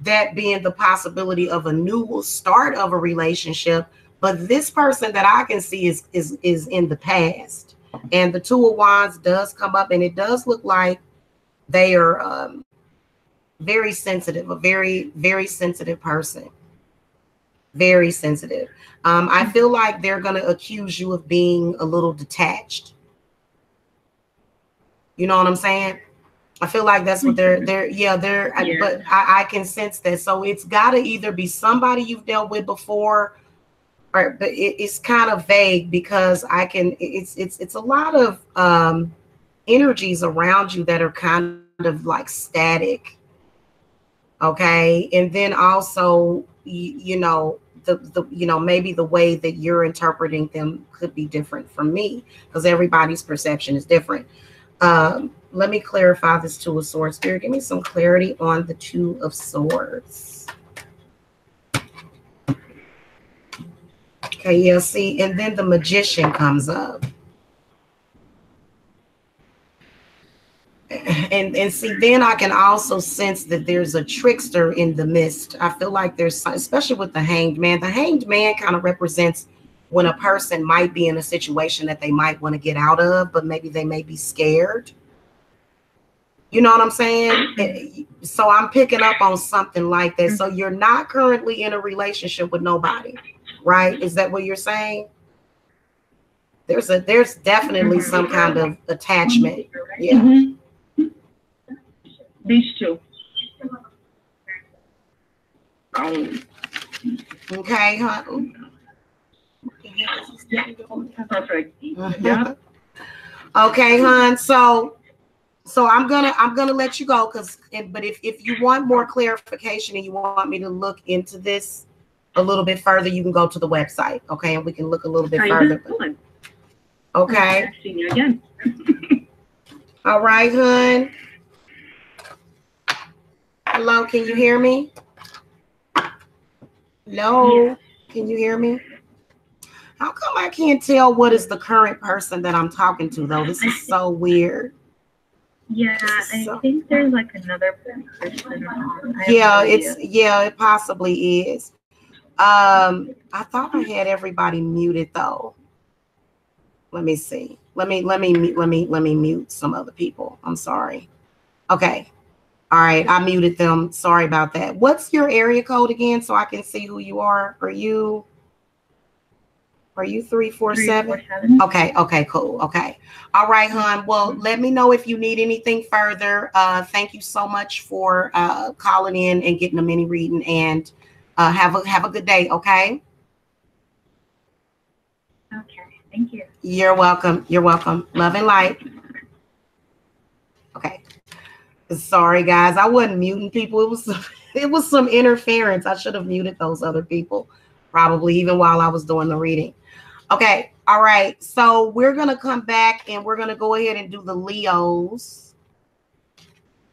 that being the possibility of a new start of a relationship, but this person that I can see is in the past. And the Two of Wands does come up, and it does look like they are very sensitive, a very, very sensitive person. Very sensitive. I feel like they're going to accuse you of being a little detached. You know what I'm saying? I feel like that's what but I can sense that. So it's got to either be somebody you've dealt with before, but it's kind of vague, because it's a lot of energies around you that are kind of like static. Okay. And then also, maybe the way that you're interpreting them could be different from me, because everybody's perception is different. Let me clarify this Two of Swords. Spirit, give me some clarity on the Two of Swords. Okay, yeah, see, and then the Magician comes up. and see, then I can also sense that there's a trickster in the midst. I feel like there's, especially with the Hanged Man. The Hanged Man kind of represents when a person might be in a situation that they might want to get out of, but maybe they may be scared. You know what I'm saying? So I'm picking up on something like that. So you're not currently in a relationship with nobody, right? Is that what you're saying? There's definitely some kind of attachment. Yeah. These two. Okay, huh? Perfect. Yeah. Okay, hon. So I'm gonna let you go but if you want more clarification and you want me to look into this a little bit further, you can go to the website, okay, and we can look a little bit further. Okay. I've seen you again. All right, hon. Hello, can you hear me? Hello, can you hear me? How come I can't tell what is the current person that I'm talking to though? This is so weird. Yeah, I think there's like another person on. Yeah, it possibly is. I thought I had everybody muted though. Let me see. Let me mute some other people. I'm sorry. Okay. All right, I muted them. Sorry about that. What's your area code again so I can see who you are? Are you 347? Okay, cool. Okay. All right, hon. Well, let me know if you need anything further. Thank you so much for calling in and getting a mini reading, and have a good day, okay? Okay, thank you. You're welcome. You're welcome. Love and light. Okay. Sorry, guys. I wasn't muting people. It was some interference. I should have muted those other people, probably even while I was doing the reading. Okay. All right. So we're going to come back and we're going to go ahead and do the Leos.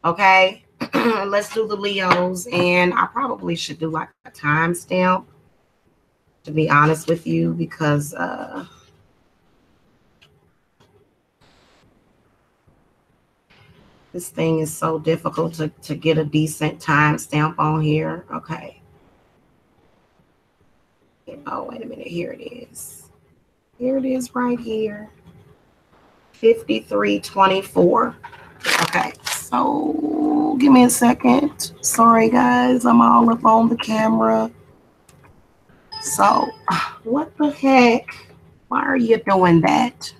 Okay. Let's do the Leos. And I probably should do like a timestamp, to be honest with you, because this thing is so difficult to get a decent timestamp on here. Okay. Oh, wait a minute. Here it is. Here it is right here. 5324. Okay. So give me a second. Sorry, guys. I'm all up on the camera. So what the heck? Why are you doing that?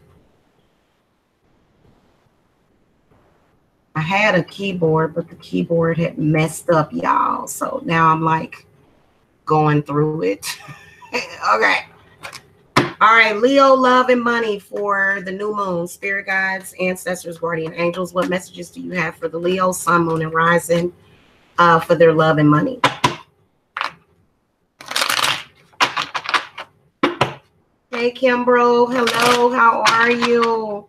I had a keyboard, but the keyboard had messed up, y'all. So now I'm like going through it. Okay. All right, Leo, love and money for the new moon. Spirit guides, ancestors, guardian angels. What messages do you have for the Leo, sun, moon, and rising for their love and money? Hey, Kimbro. Hello. How are you?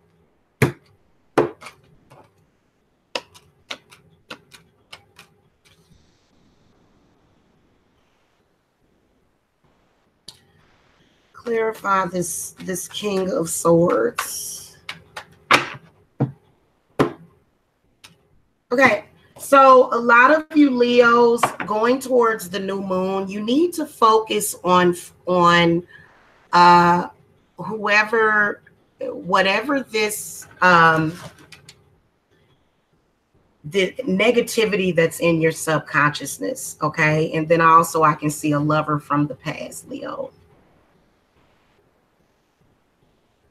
Clarify this King of Swords. Okay, so a lot of you Leos going towards the new moon, you need to focus on whatever this the negativity that's in your subconsciousness. Okay, and then also I can see a lover from the past, Leo.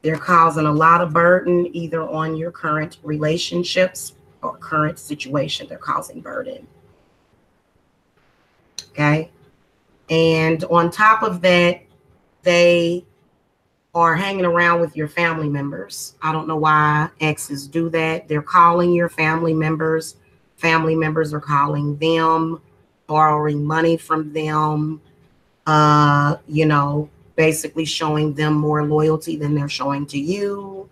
They're causing a lot of burden either on your current relationships or current situation. They're causing burden. Okay. And on top of that, they are hanging around with your family members. I don't know why exes do that. They're calling your family members. Family members are calling them, borrowing money from them, basically showing them more loyalty than they're showing to you.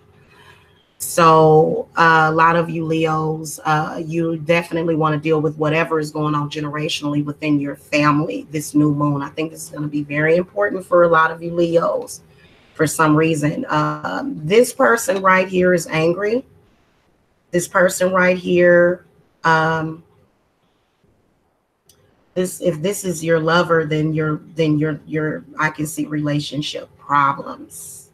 So a lot of you Leos, you definitely want to deal with whatever is going on generationally within your family this new moon. I think this is going to be very important for a lot of you Leos for some reason. This person right here is angry. This person right here, if this is your lover, then you're I can see relationship problems.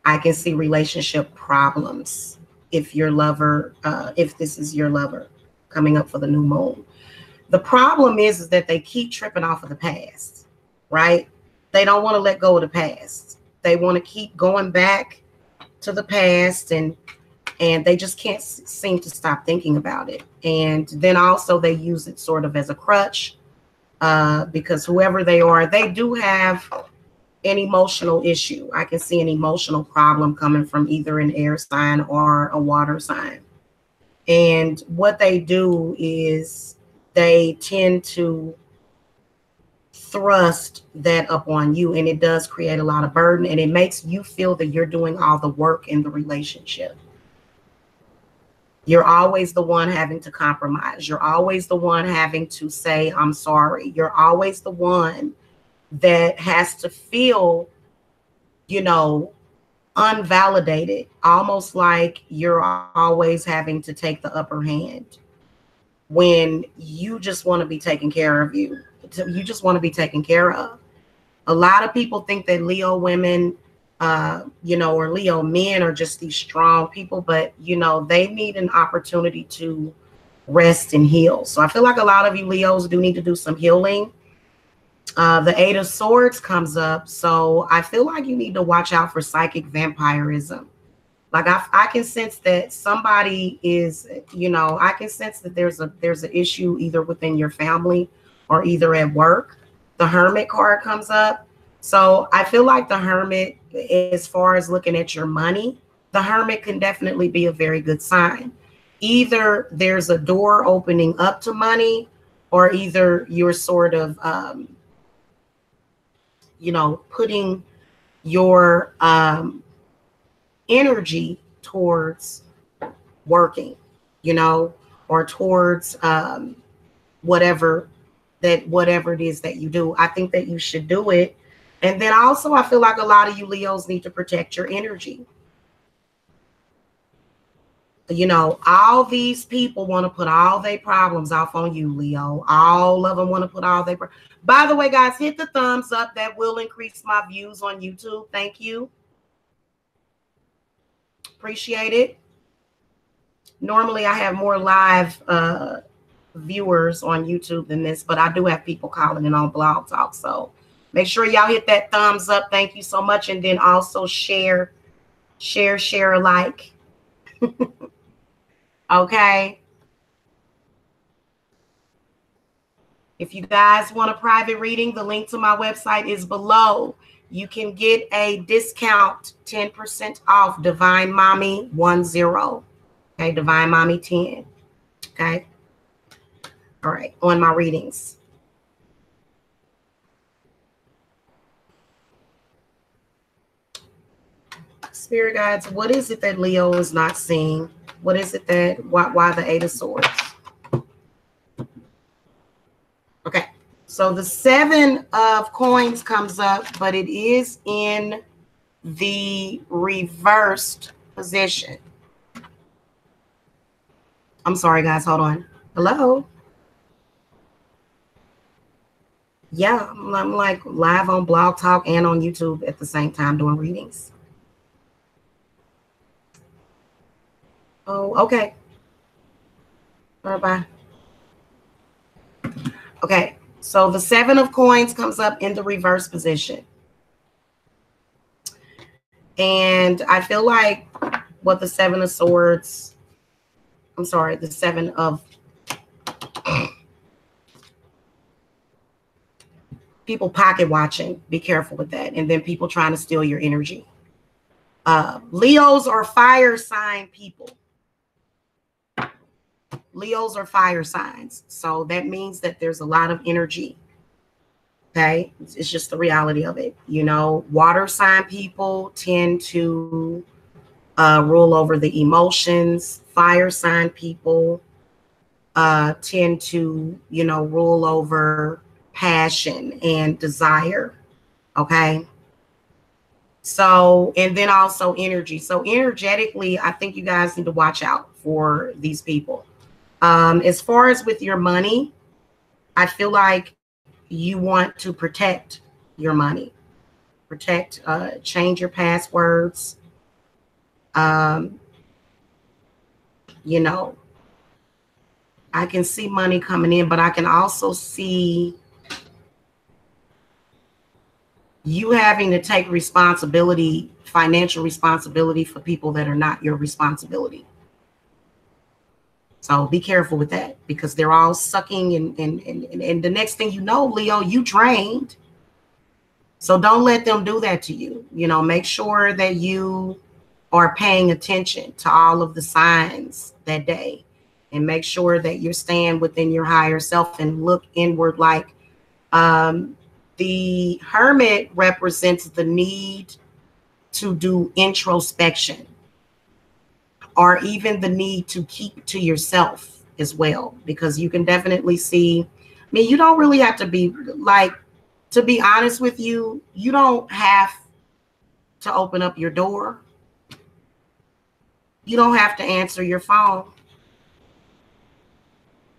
I can see relationship problems if your lover, if this is your lover coming up for the new moon. The problem is that they keep tripping off of the past, right? They don't want to let go of the past. They want to keep going back to the past, and they just can't seem to stop thinking about it. And then also they use it sort of as a crutch, because whoever they are, they do have an emotional issue. I can see an emotional problem coming from either an air sign or a water sign. And what they do is they tend to thrust that up on you, and it does create a lot of burden, and it makes you feel that you're doing all the work in the relationship. You're always the one having to compromise. You're always the one having to say, I'm sorry. You're always the one that has to feel, you know, unvalidated, almost like you're always having to take the upper hand when you just want to be taken care of. You just want to be taken care of. A lot of people think that Leo women, you know, or Leo men are just these strong people, but, you know, they need an opportunity to rest and heal. So I feel like a lot of you Leos do need to do some healing. The Eight of Swords comes up. So I feel like you need to watch out for psychic vampirism. Like I can sense that somebody is, you know, I can sense that there's an issue either within your family or either at work. The Hermit card comes up. So I feel like the Hermit, as far as looking at your money, the Hermit can definitely be a very good sign. Either there's a door opening up to money, or either you're sort of, you know, putting your energy towards working, you know, or towards whatever it is that you do. I think that you should do it. And then also I feel like a lot of you Leos need to protect your energy. You know, all these people want to put all their problems off on you, Leo. All of them want to put all their By the way, guys, hit the thumbs up. That will increase my views on YouTube. Thank you. Appreciate it. Normally I have more live viewers on YouTube than this, but I do have people calling in on Blog Talk. So make sure y'all hit that thumbs up. Thank you so much. And then also share, like. Okay. If you guys want a private reading, the link to my website is below. You can get a discount, 10% off, Divine Mommy 10. Okay, Divine Mommy 10. Okay. All right, on my readings. Spirit guides, what is it that Leo is not seeing? What is it that, why the Eight of Swords? Okay, so the Seven of Coins comes up, but it is in the reversed position. I'm sorry, guys, hold on. Hello? Yeah, I'm like live on Blog Talk and on YouTube at the same time doing readings. Oh, okay. Bye-bye. Okay, so the Seven of Coins comes up in the reverse position. And I feel like what the Seven of Swords, I'm sorry, the Seven of people pocket watching, be careful with that. And then people trying to steal your energy. Leos are fire sign people. Leos are fire signs. So that means that there's a lot of energy. Okay. It's just the reality of it. You know, water sign people tend to rule over the emotions. Fire sign people tend to, you know, rule over passion and desire. Okay. So, and then also energy. So energetically, I think you guys need to watch out for these people. As far as with your money, I feel like you want to protect your money, protect, change your passwords. You know, I can see money coming in, but I can also see you having to take responsibility, financial responsibility for people that are not your responsibility. So be careful with that, because they're all sucking, and the next thing you know, Leo, you drained. So don't let them do that to you. You know, make sure that you are paying attention to all of the signs that day, and make sure that you're staying within your higher self and look inward. Like, the Hermit represents the need to do introspection, or even the need to keep to yourself as well, because you can definitely see, I mean, you don't really have to be like, to be honest with you, you don't have to open up your door. You don't have to answer your phone.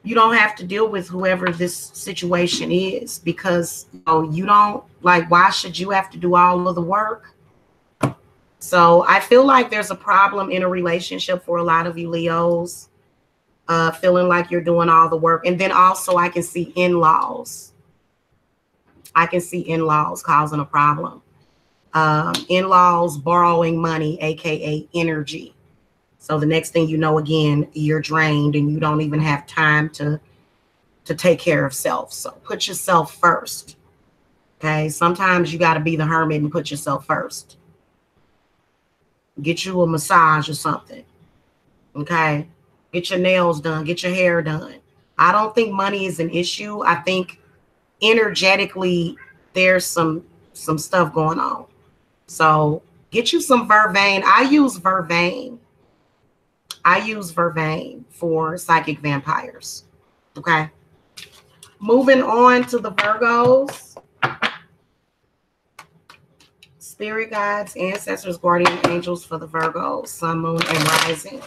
You don't have to deal with whoever this situation is, because you don't, like, why should you have to do all of the work? So I feel like there's a problem in a relationship for a lot of you Leos, feeling like you're doing all the work. And then also I can see in-laws. I can see in-laws causing a problem. In-laws borrowing money, aka energy. So the next thing you know, again, you're drained and you don't even have time to take care of self. So put yourself first. Okay. Sometimes you got to be the hermit and put yourself first. Get you a massage or something. Okay. Get your nails done. Get your hair done. I don't think money is an issue. I think energetically there's some stuff going on. So get you some vervain. I use vervain for psychic vampires. Okay. Moving on to the Virgos. Spirit guides, ancestors, guardian angels for the Virgos, sun, moon, and rising.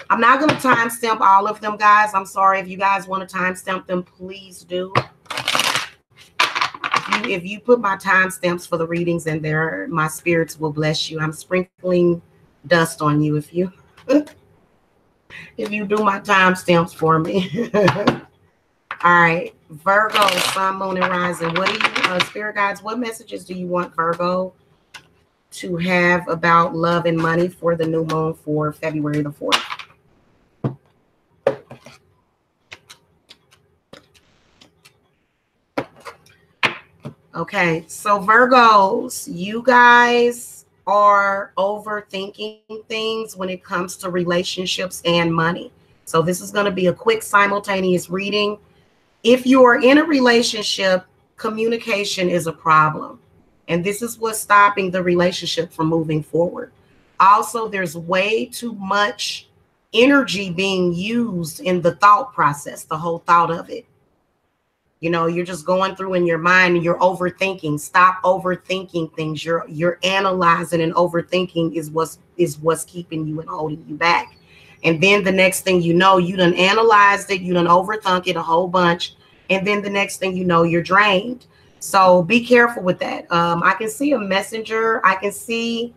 I'm not going to timestamp all of them, guys. I'm sorry. If you guys want to timestamp them, please do. If you put my timestamps for the readings in there, my spirits will bless you. I'm sprinkling dust on you if you if you do my timestamps for me. All right, Virgo, sun, moon, and rising. What do you, spirit guides, what messages do you want Virgo to have about love and money for the new moon for February the 4th? Okay, so Virgos, you guys are overthinking things when it comes to relationships and money. So this is going to be a quick simultaneous reading. If you are in a relationship, communication is a problem. And this is what's stopping the relationship from moving forward. Also, there's way too much energy being used in the thought process, the whole thought of it. You know, you're just going through in your mind and you're overthinking. Stop overthinking things. You're analyzing, and overthinking is what's keeping you and holding you back. And then the next thing you know, you done analyzed it, you done overthunk it a whole bunch. And then the next thing you know, you're drained. So be careful with that. I can see a messenger. I can see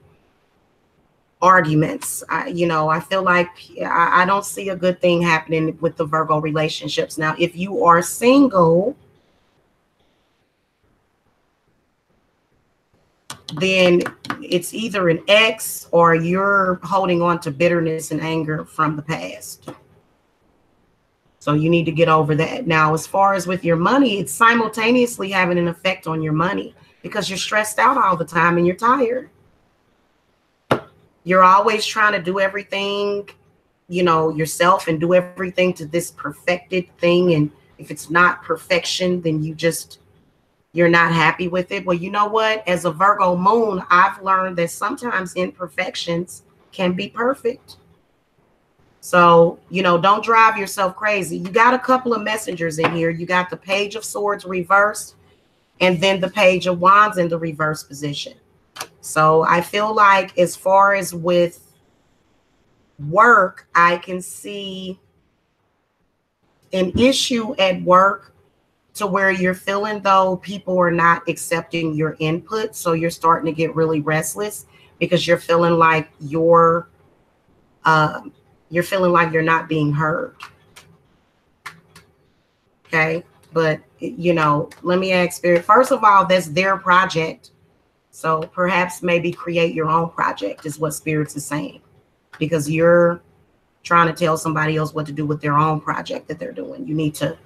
arguments. I feel like I don't see a good thing happening with the Virgo relationships. Now, if you are single, then it's either an ex or you're holding on to bitterness and anger from the past. So you need to get over that. Now, as far as with your money, it's simultaneously having an effect on your money because you're stressed out all the time and you're tired. You're always trying to do everything, yourself, and do everything to this perfected thing. And if it's not perfection, then you're not happy with it. Well, you know what? As a Virgo moon, I've learned that sometimes imperfections can be perfect. So, don't drive yourself crazy. You got a couple of messengers in here. You got the Page of Swords reversed and then the Page of Wands in the reverse position. So I feel like as far as with work, I can see an issue at work to where you're feeling though people are not accepting your input. So you're starting to get really restless because you're feeling like you're feeling like you're not being heard. Okay. But you know, let me ask Spirit. First of all, that's their project. So perhaps maybe create your own project is what Spirits is saying, because you're trying to tell somebody else what to do with their own project that they're doing. You need to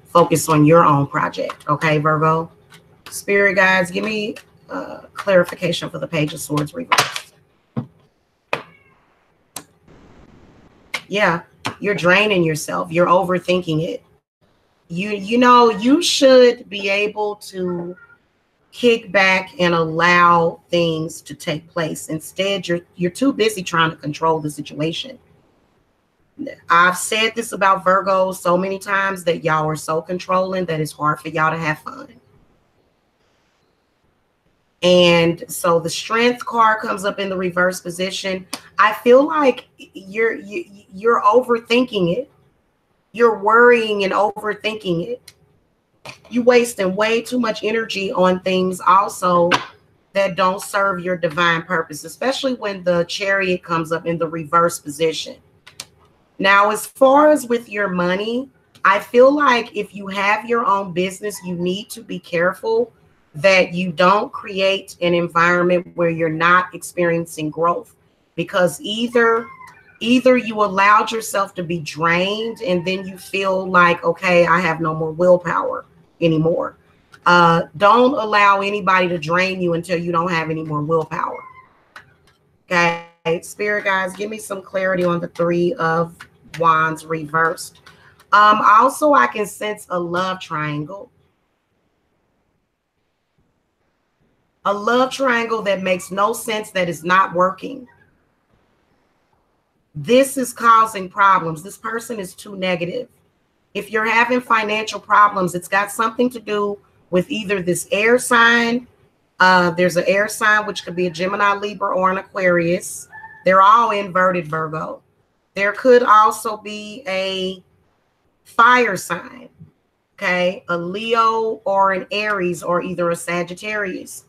focus on your own project. Okay, Virgo. Spirit guides, give me clarification for the Page of Swords reversed. Yeah, you're draining yourself. You're overthinking it. You know, you should be able to kick back and allow things to take place. Instead, you're too busy trying to control the situation. I've said this about Virgo so many times that y'all are so controlling that it's hard for y'all to have fun. And so the Strength card comes up in the reverse position. I feel like you're overthinking it. You're worrying and overthinking it. You're wasting way too much energy on things also that don't serve your divine purpose, especially when the Chariot comes up in the reverse position. Now, as far as with your money, I feel like if you have your own business, you need to be careful that you don't create an environment where you're not experiencing growth, because either you allowed yourself to be drained and then you feel like, okay, I have no more willpower anymore. Don't allow anybody to drain you until you don't have any more willpower. Okay, Spirit guys, give me some clarity on the Three of Wands reversed. Also, I can sense a love triangle. A love triangle that makes no sense, that is not working. This is causing problems. This person is too negative. If you're having financial problems, it's got something to do with either this air sign. There's an air sign, which could be a Gemini, Libra, or an Aquarius. They're all inverted, Virgo. There could also be a fire sign, okay? A Leo or an Aries or either a Sagittarius.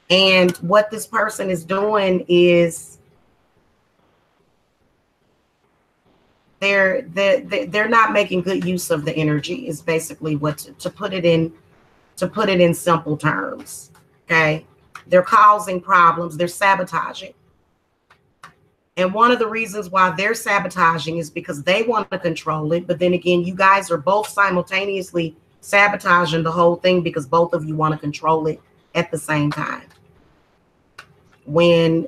And what this person is doing is they're not making good use of the energy, is basically what to put it in simple terms. Okay, they're causing problems, they're sabotaging. And one of the reasons why they're sabotaging is because they want to control it. But then again, you guys are both simultaneously sabotaging the whole thing because both of you want to control it at the same time. When,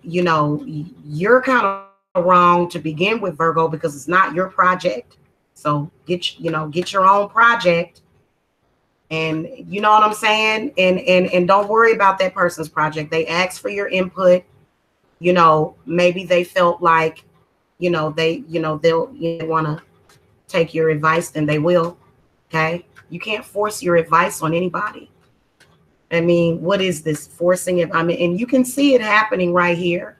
you know, you're kind of wrong to begin with, Virgo, because it's not your project. So get your own project. And you know what I'm saying? And don't worry about that person's project. They asked for your input. You know, maybe they felt like, they'll want to take your advice, then they will. Okay. You can't force your advice on anybody. I mean, what is this forcing it? I mean, and you can see it happening right here.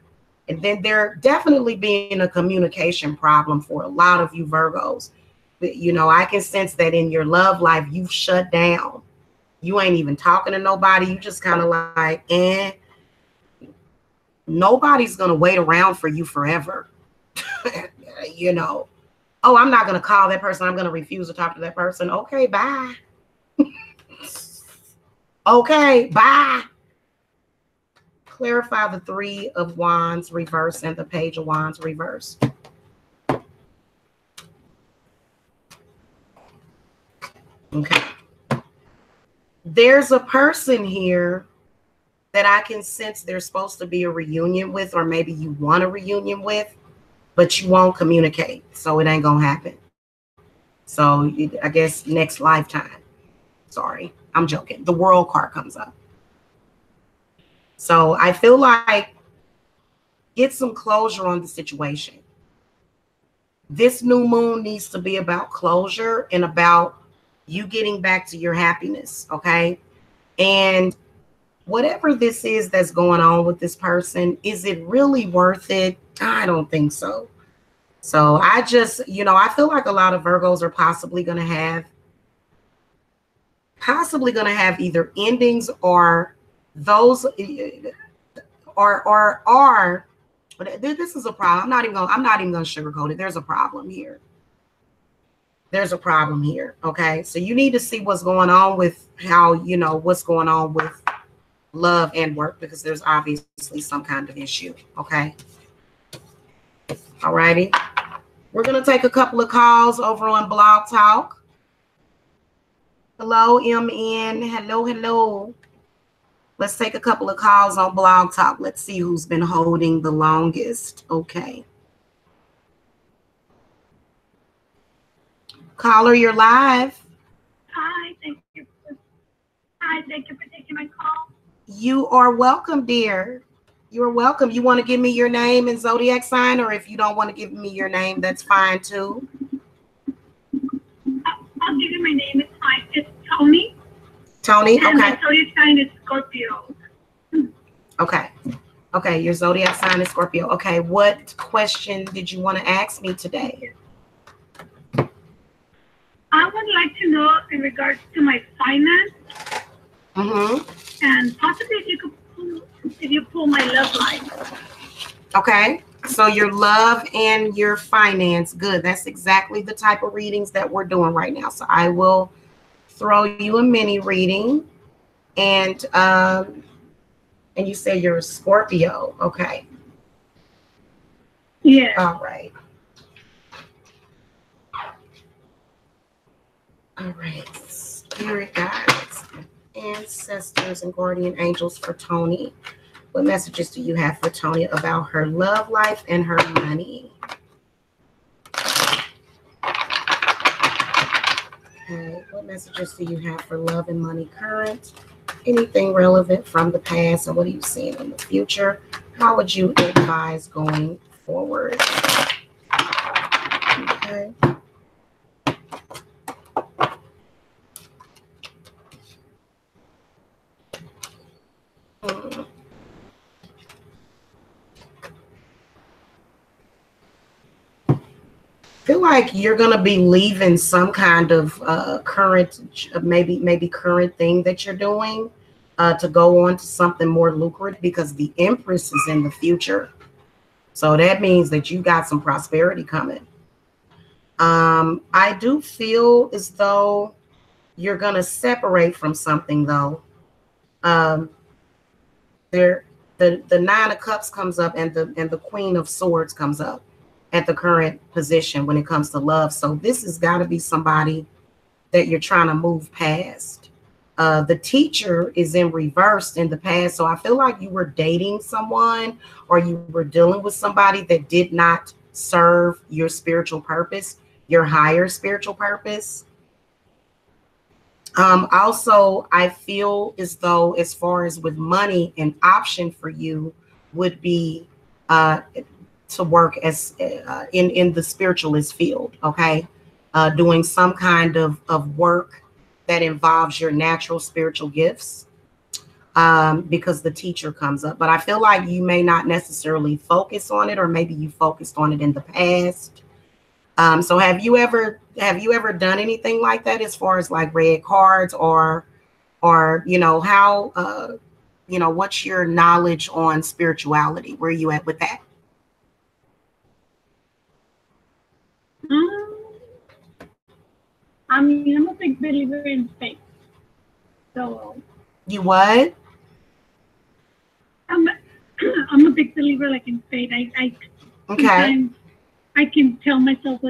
And then there definitely being a communication problem for a lot of you Virgos. But, you know, I can sense that in your love life, you've shut down. You ain't even talking to nobody. You just kind of like, nobody's going to wait around for you forever. You know, oh, I'm not going to call that person. I'm going to refuse to talk to that person. Okay, bye. Okay, bye. Clarify the Three of Wands reverse and the Page of Wands reverse. Okay. There's a person here that I can sense there's supposed to be a reunion with, or maybe you want a reunion with, but you won't communicate. So it ain't going to happen. So I guess next lifetime. Sorry, I'm joking. The World card comes up. So I feel like get some closure on the situation. This new moon needs to be about closure and about you getting back to your happiness, okay? And whatever this is that's going on with this person, is it really worth it? I don't think so. So I just, I feel like a lot of Virgos are possibly going to have either endings or those or this is a problem. I'm not even gonna sugarcoat it. There's a problem here. There's a problem here. Okay. So you need to see what's going on with what's going on with love and work, because there's obviously some kind of issue. Okay. All righty. We're gonna take a couple of calls over on Blog Talk. Hello, MN. Hello. Let's take a couple of calls on Blog Talk. Let's see who's been holding the longest. Okay. Caller, you're live. Hi, thank you for taking my call. You are welcome, dear. You're welcome. You want to give me your name and zodiac sign, or if you don't want to give me your name, that's fine too. I'll give you my name. It's fine. It's Tony. Tony, and okay. my zodiac sign is Scorpio. Okay, your zodiac sign is Scorpio. Okay, what question did you want to ask me today? I would like to know in regards to my finance, and possibly if you pull my love life. Okay, so your love and your finance. Good. That's exactly the type of readings that we're doing right now. So I will throw you a mini reading, and you say you're a Scorpio. Okay. Yeah. All right. All right. Spirit guides, ancestors, and guardian angels for Tony. What messages do you have for Tony about her love life and her money? Okay. What messages do you have for love and money current? Anything relevant from the past, and what are you seeing in the future? How would you advise going forward? Okay. Feel like you're going to be leaving some kind of current, maybe current thing that you're doing to go on to something more lucrative, because the Empress is in the future. So that means that you got some prosperity coming. I do feel as though you're going to separate from something, though. The Nine of Cups comes up, and the Queen of Swords comes up at the current position when it comes to love. So this has got to be somebody that you're trying to move past. The Teacher is in reverse in the past. So I feel like you were dating someone, or you were dealing with somebody that did not serve your spiritual purpose, your higher spiritual purpose. Also, I feel as though, as far as with money, an option for you would be to work as in the spiritualist field. Okay. Doing some kind of work that involves your natural spiritual gifts, because the Teacher comes up. But I feel like you may not necessarily focus on it, or maybe you focused on it in the past. So have you ever done anything like that, as far as like read cards, or how what's your knowledge on spirituality? Where are you at with that? I mean, I'm a big believer in faith. So You what? I'm a big believer like in faith. I Okay. Sometimes I can tell myself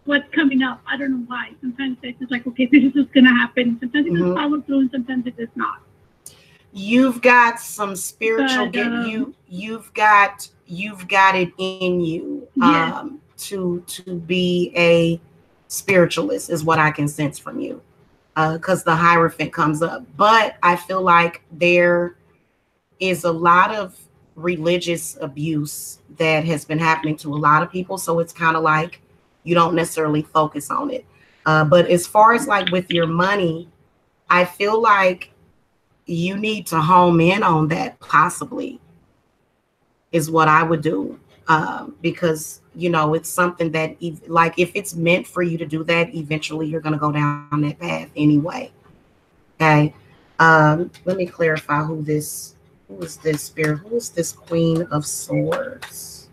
what's coming up. I don't know why. Sometimes it's just like, okay, this is what's gonna happen. Sometimes it just follows through, and sometimes it does not. You've got some spiritual. But, you've got it in you Yes. to be a spiritualist, is what I can sense from you, because the Hierophant comes up. But I feel like there is a lot of religious abuse that has been happening to a lot of people. So it's kind of like you don't necessarily focus on it. But as far as like with your money, I feel like you need to home in on that, possibly, is what I would do. Because, you know, it's something that, like, if it's meant for you to do that, eventually you're going to go down that path anyway. Okay. Let me clarify who is this spirit? Who is this Queen of Swords?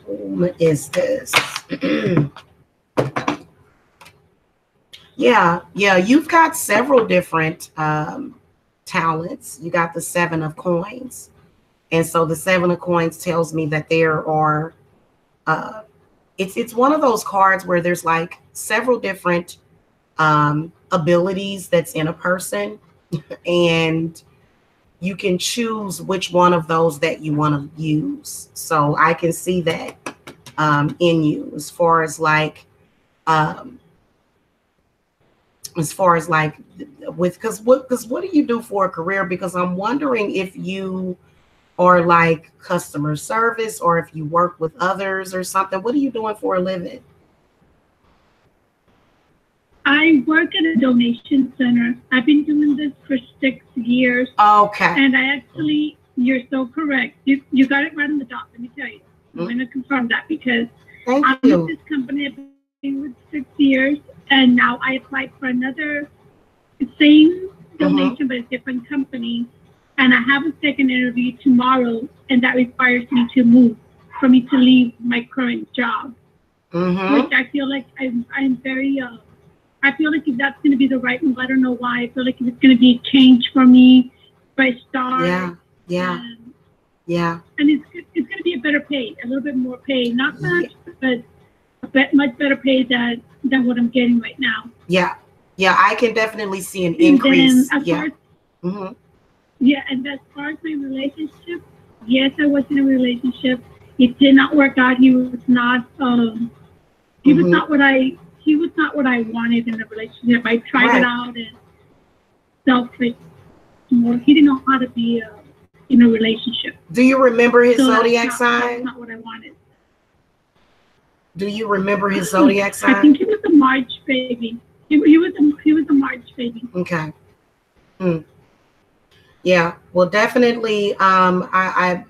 Who is this? Yeah, you've got several different talents. You got the Seven of Coins. And so the Seven of Coins tells me that there are, it's one of those cards where there's like several different abilities that's in a person, and you can choose which one of those that you want to use. So I can see that in you, as far as like with, because what do you do for a career? Because I'm wondering if you or like customer service, or if you work with others or something. What are you doing for a living? I work at a donation center. I've been doing this for 6 years. Okay. And I actually, you're so correct. You got it right on the dot, let me tell you. I'm going to confirm that, because Thank I'm you. with this company. I've been with 6 years, and now I applied for another same donation, but a different company. And I have a second interview tomorrow, and that requires me to move, for me to leave my current job. Which I feel like I'm very, I feel like if that's going to be the right move, I don't know why. I feel like if it's going to be a change for me, if I start. Yeah. And it's going to be a better pay, a little bit more pay. Not much, but much better pay than what I'm getting right now. Yeah, I can definitely see an increase. Yeah, and as far as my relationship, yes, I was in a relationship. It did not work out. He was not what I wanted in a relationship. I tried it out, and selfish. He didn't know how to be in a relationship. Do you remember his zodiac sign? That's not what I wanted. Do you remember his zodiac sign? I think he was a March baby. He was a March baby. Okay. Yeah. Well, definitely. I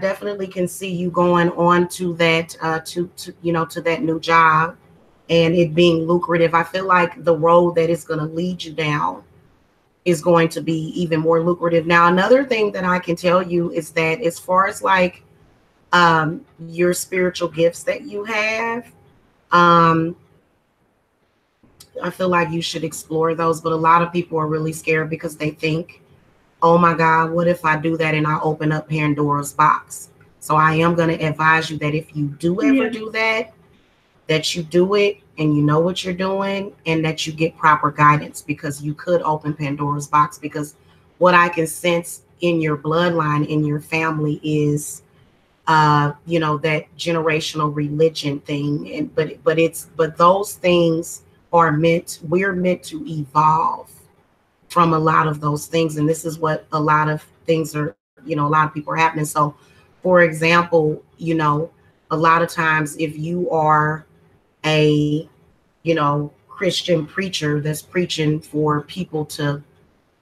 definitely can see you going on to that to that new job, and it being lucrative. I feel like the road that is going to lead you down is going to be even more lucrative. Now, another thing that I can tell you is that as far as like your spiritual gifts that you have, I feel like you should explore those. But a lot of people are really scared because they think, oh my God, what if I do that and I open up Pandora's box? So I am going to advise you that if you do ever do that, that you do it and you know what you're doing, and that you get proper guidance, because you could open Pandora's box. Because what I can sense in your bloodline, in your family, is that generational religion thing. And but those things are we're meant to evolve from a lot of those things. And this is what a lot of things are, a lot of people are happening. So for example, a lot of times if you are a, Christian preacher that's preaching for people to,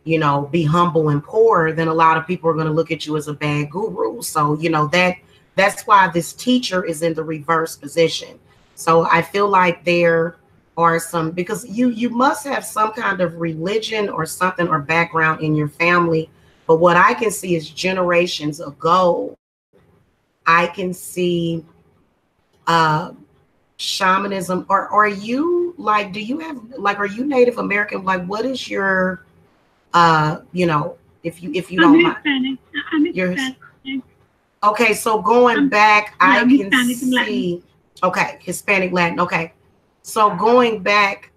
be humble and poor, then a lot of people are going to look at you as a bad guru. So, that's why this teacher is in the reverse position. So I feel like there are some, because you must have some kind of religion or something or background in your family. But what I can see is generations ago, I can see shamanism, or are you like, do you have like, are you Native American? Like, what is your if you don't mind. I'm Hispanic. Okay, so going back, I can see, okay, Hispanic Latin. Okay, so going back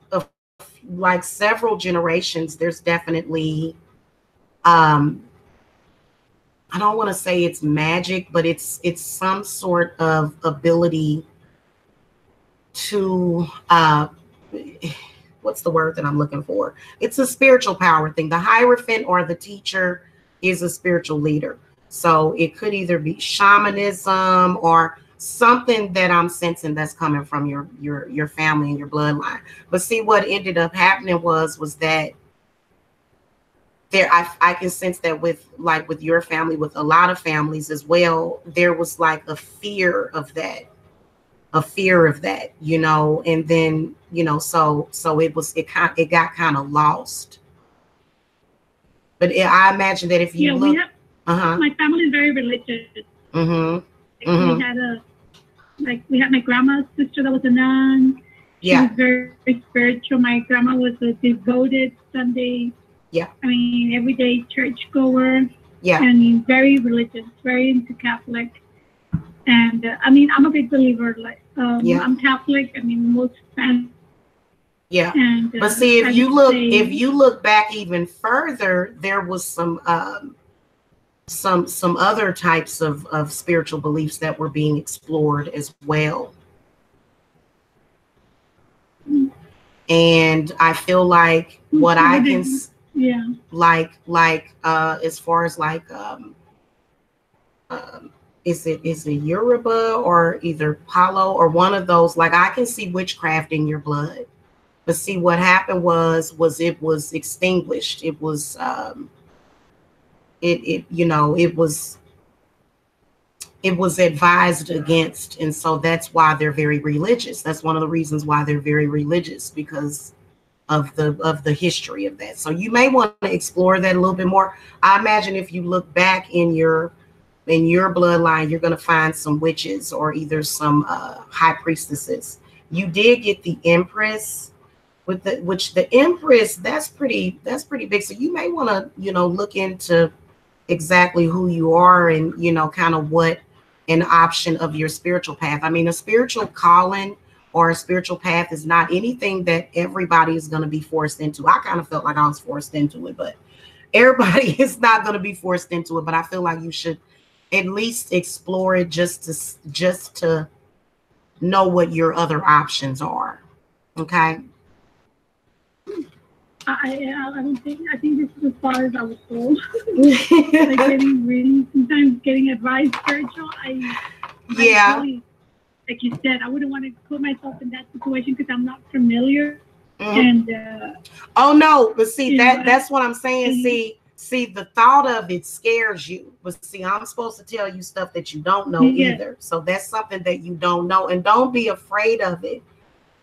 like several generations, there's definitely I don't want to say it's magic, but it's some sort of ability to what's the word that I'm looking for? It's a spiritual power thing. The Hierophant or the teacher is a spiritual leader. So it could either be shamanism or something that I'm sensing that's coming from your family and your bloodline. But see, what ended up happening was that there, I can sense that with your family, with a lot of families as well, there was like a fear of that, you know, and then, you know, so it got kind of lost. But I imagine that if you look, my family is very religious. Mm-hmm. We had we had my grandma's sister that was a nun. She was very, very spiritual. My grandma was a devoted Sunday. Yeah. I mean, everyday church goer. Yeah. I mean, very religious, very into Catholic. And I mean, I'm a big believer. I'm Catholic. I mean, most fans. Yeah. And, but see, if you look back even further, there was some other types of spiritual beliefs that were being explored as well. And I feel like what I can, as far as is it Yoruba or either Palo or one of those, like I can see witchcraft in your blood. But see, what happened was it was extinguished. It was it was advised against, and so that's why they're very religious. That's one of the reasons why they're very religious, because of the history of that. So you may want to explore that a little bit more. I imagine if you look back in your bloodline, you're going to find some witches or either some high priestesses. You did get the Empress, which the Empress, that's pretty big. So you may want to, you know, look into exactly who you are and, you know, kind of what an option of your spiritual path. I mean, a spiritual calling or a spiritual path is not anything that everybody is going to be forced into. I kind of felt like I was forced into it, but everybody is not going to be forced into it. But I feel like you should at least explore it just to know what your other options are. Okay. I think this is as far as I was told. Like getting reading, sometimes getting advice spiritual. I really, like you said, I wouldn't want to put myself in that situation because I'm not familiar. And oh no, but see that's what I'm saying. See, the thought of it scares you. But see, I'm supposed to tell you stuff that you don't know either. So that's something that you don't know, and don't be afraid of it.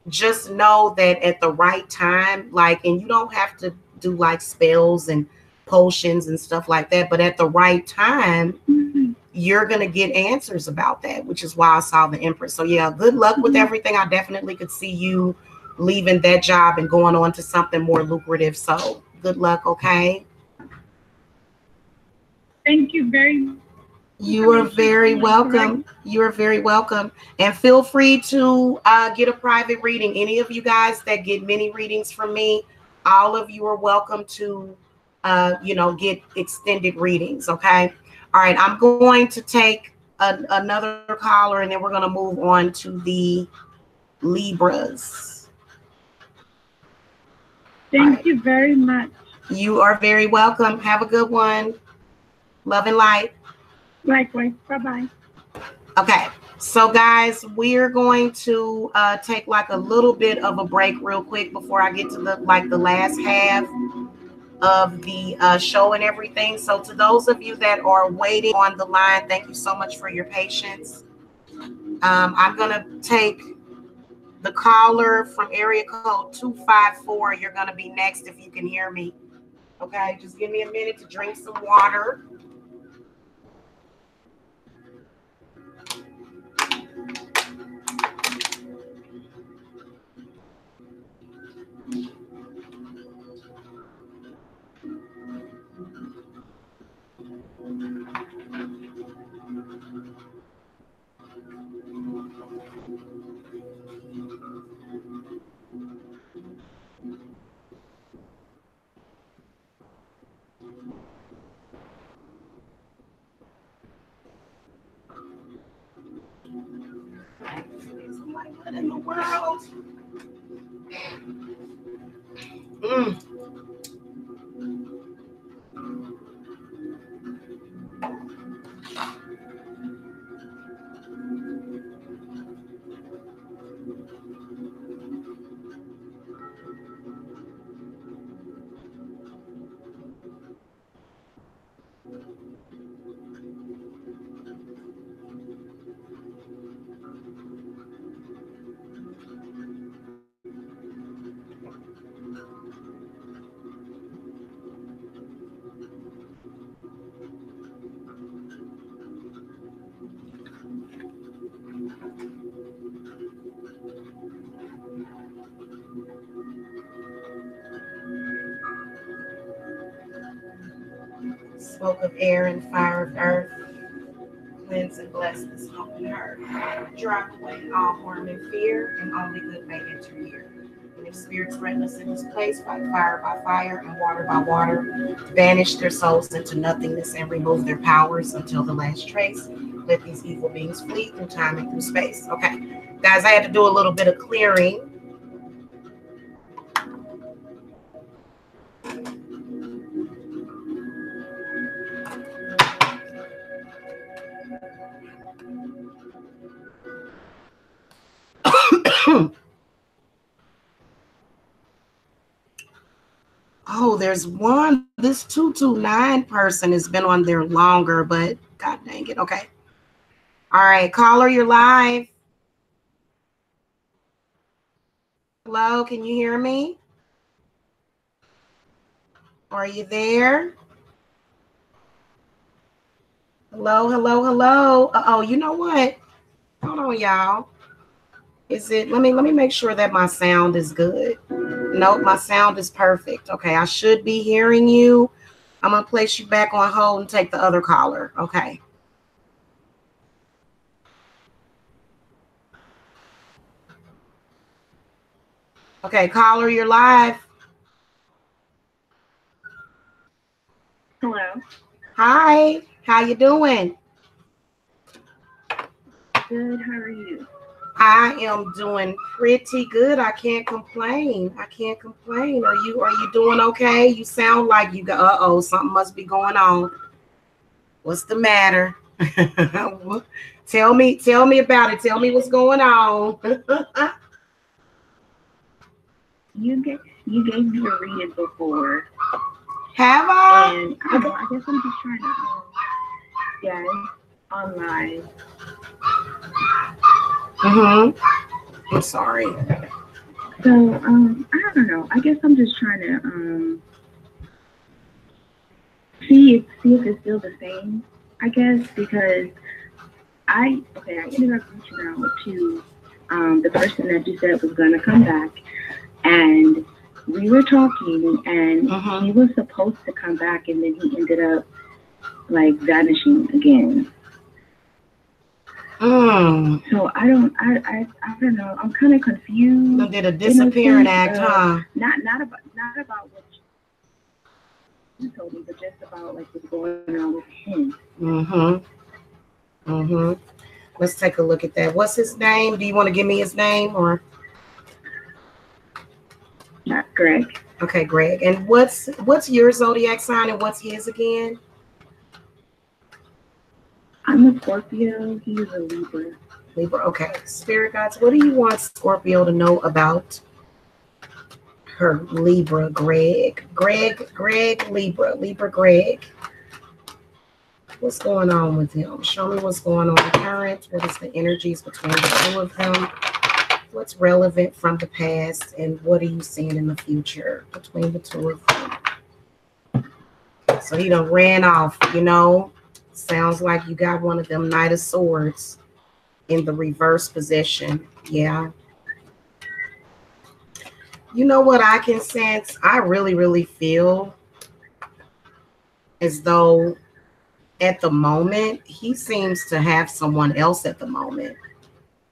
Just know that at the right time, like, and you don't have to do like spells and potions and stuff like that, but at the right time, you're going to get answers about that, which is why I saw the Empress. So yeah, good luck with everything. I definitely could see you leaving that job and going on to something more lucrative. So good luck. Okay. Thank you very much. You are very welcome. You are very welcome. And feel free to get a private reading. Any of you guys that get mini readings from me, all of you are welcome to, you know, get extended readings. Okay. All right. I'm going to take another caller and then we're going to move on to the Libras. Thank you very much. You are very welcome. Have a good one. Love and light. Likewise. Bye-bye. Okay, so guys, we're going to take like a little bit of a break real quick before I get to the last half of the show and everything. So to those of you that are waiting on the line, thank you so much for your patience. I'm gonna take the caller from area code 254. You're gonna be next if you can hear me. Okay, just give me a minute to drink some water. What in the world? smoke of air and fire of earth. Cleanse and bless this home and heart. Drive away all harm and fear, and only good may enter here. And if spirits threaten us in this place, by fire, and water by water, banish their souls into nothingness and remove their powers until the last trace. Let these evil beings flee through time and through space. Okay, guys, I had to do a little bit of clearing. Oh, there's one. This 229 person has been on there longer, but God dang it. Okay. All right. Caller, you're live. Hello. Can you hear me? Are you there? Hello, hello, hello. Uh-oh, you know what? Hold on, y'all. Is it, let me make sure that my sound is good. Nope, my sound is perfect. Okay, I should be hearing you. I'm gonna place you back on hold and take the other caller. Okay. Okay, caller, you're live. Hello. Hi, how you doing? Good. How are you? I am doing pretty good. I can't complain. I can't complain. Are you doing okay? You sound like you got, uh-oh, something must be going on. What's the matter? Tell me about it. Tell me what's going on. You gave me a reading before. Have I? And I guess I'm just trying to yeah, online. I'm sorry. So I don't know. I guess I'm just trying to see if it's still the same. I guess because I ended up reaching out to the person that you said was gonna come back, and we were talking, and he was supposed to come back, and then he ended up like vanishing again. So I don't know. I'm kind of confused. You did a disappearing act, huh? Not about what you told me, but just about like what's going on with him. Let's take a look at that. What's his name? Do you want to give me his name or? Not Greg. Okay, Greg. And what's your zodiac sign and what's his again? I'm a Scorpio. He's a Libra. Libra. Okay. Spirit guides, what do you want Scorpio to know about her Libra, Greg? Greg, Libra, Greg. What's going on with him? Show me what's going on current. What is the energies between the two of them? What's relevant from the past and what are you seeing in the future between the two of them? So he done ran off, you know. Sounds like you got one of them Knight of Swords in the reverse position. Yeah. You know what I can sense? I really, really feel as though at the moment, he seems to have someone else at the moment.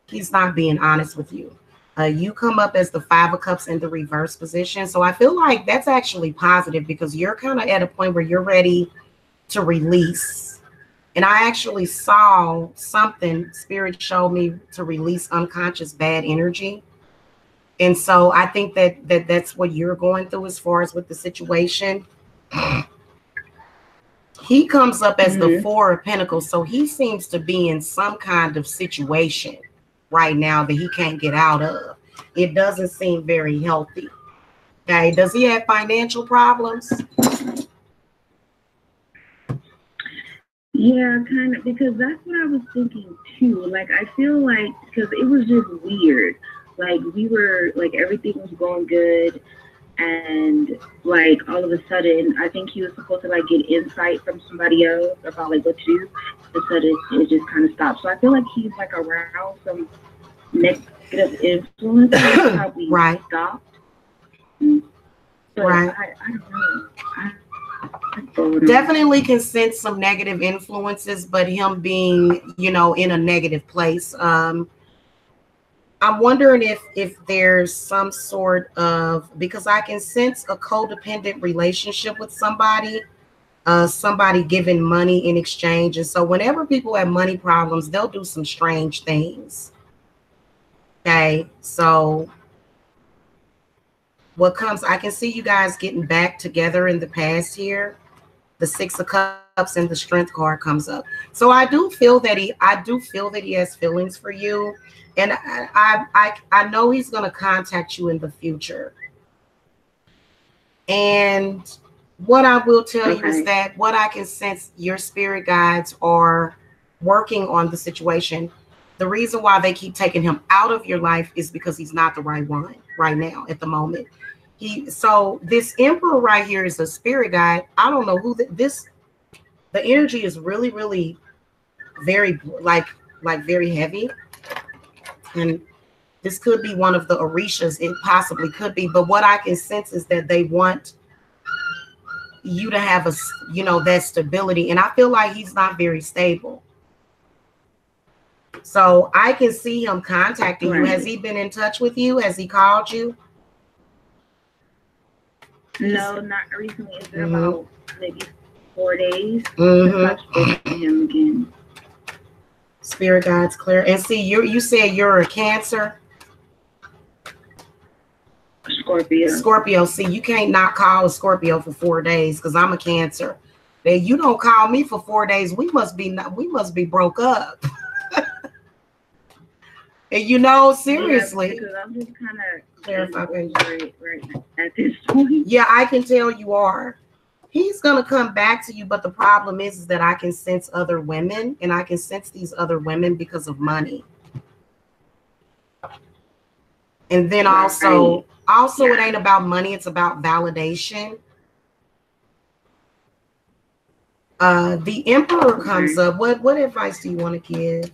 He's not being honest with you. You come up as the Five of Cups in the reverse position. So I feel like that's actually positive because you're kind of at a point where you're ready to release. And I actually saw something, Spirit showed me to release unconscious bad energy. And so I think that's what you're going through as far as with the situation. He comes up as the Four of Pentacles. So he seems to be in some kind of situation right now that he can't get out of. It doesn't seem very healthy. Okay. Does he have financial problems? Yeah, kind of, because that's what I was thinking too. Like, I feel like, because it was just weird. Like, we were, like, everything was going good. And, like, all of a sudden, I think he was supposed to, like, get insight from somebody else about, like, what to do. And so it just kind of stopped. So I feel like he's, like, around some negative influence. Probably stopped. But right. I don't know. forward. Definitely can sense some negative influences, but him being, you know, in a negative place. I'm wondering if there's some sort of, because I can sense a codependent relationship with somebody, somebody giving money in exchange. And so whenever people have money problems, they'll do some strange things. Okay, so what comes, I can see you guys getting back together in the past here. The 6 of Cups and the Strength card comes up. So I do feel that he has feelings for you. And I know he's going to contact you in the future. And what I will tell you is that what I can sense, your spirit guides are working on the situation. The reason why they keep taking him out of your life is because he's not the right one right now at the moment. So this Emperor right here is a spirit guide. I don't know who the energy is really, really very like very heavy. And this could be one of the Orishas. It possibly could be. But what I can sense is that they want you to have that stability. And I feel like he's not very stable. So I can see him contacting you. Has he been in touch with you? Has he called you? No, not recently. It's been about maybe 4 days since I've spoken to him again. Spirit guides clear. And see, you said you're a Cancer. Scorpio. See, you can't not call a Scorpio for 4 days because I'm a Cancer. Then you don't call me for 4 days. We must be broke up. And you know, seriously. Yeah, because I'm just kind of clarifying right at this point. Yeah, I can tell you are. He's gonna come back to you, but the problem is that I can sense other women, and I can sense these other women because of money. And then also it ain't about money, it's about validation. The Emperor comes up. What advice do you want to give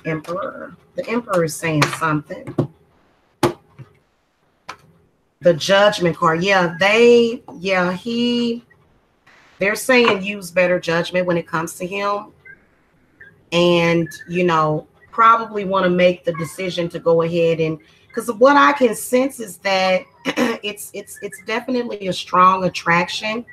Emperor? The Emperor is saying something. The Judgment card. They're saying use better judgment when it comes to him. And, probably want to make the decision to go ahead and, because what I can sense is that it's definitely a strong attraction,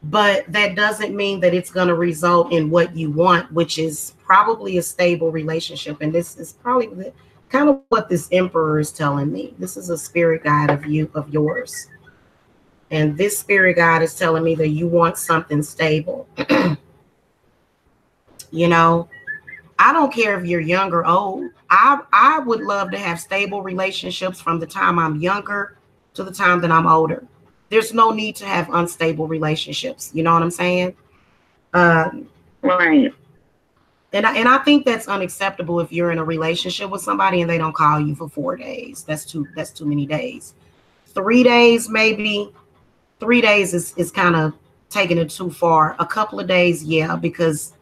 but that doesn't mean that it's going to result in what you want, which is probably a stable relationship. And this is probably kind of what this Emperor is telling me. This is a spirit guide of yours. And this spirit guide is telling me that you want something stable. I don't care if you're young or old. I would love to have stable relationships from the time I'm younger to the time that I'm older. There's no need to have unstable relationships. You know what I'm saying? Right. And I think that's unacceptable if you're in a relationship with somebody and they don't call you for 4 days. That's too many days. 3 days, maybe. 3 days is kind of taking it too far. A couple of days, yeah, because,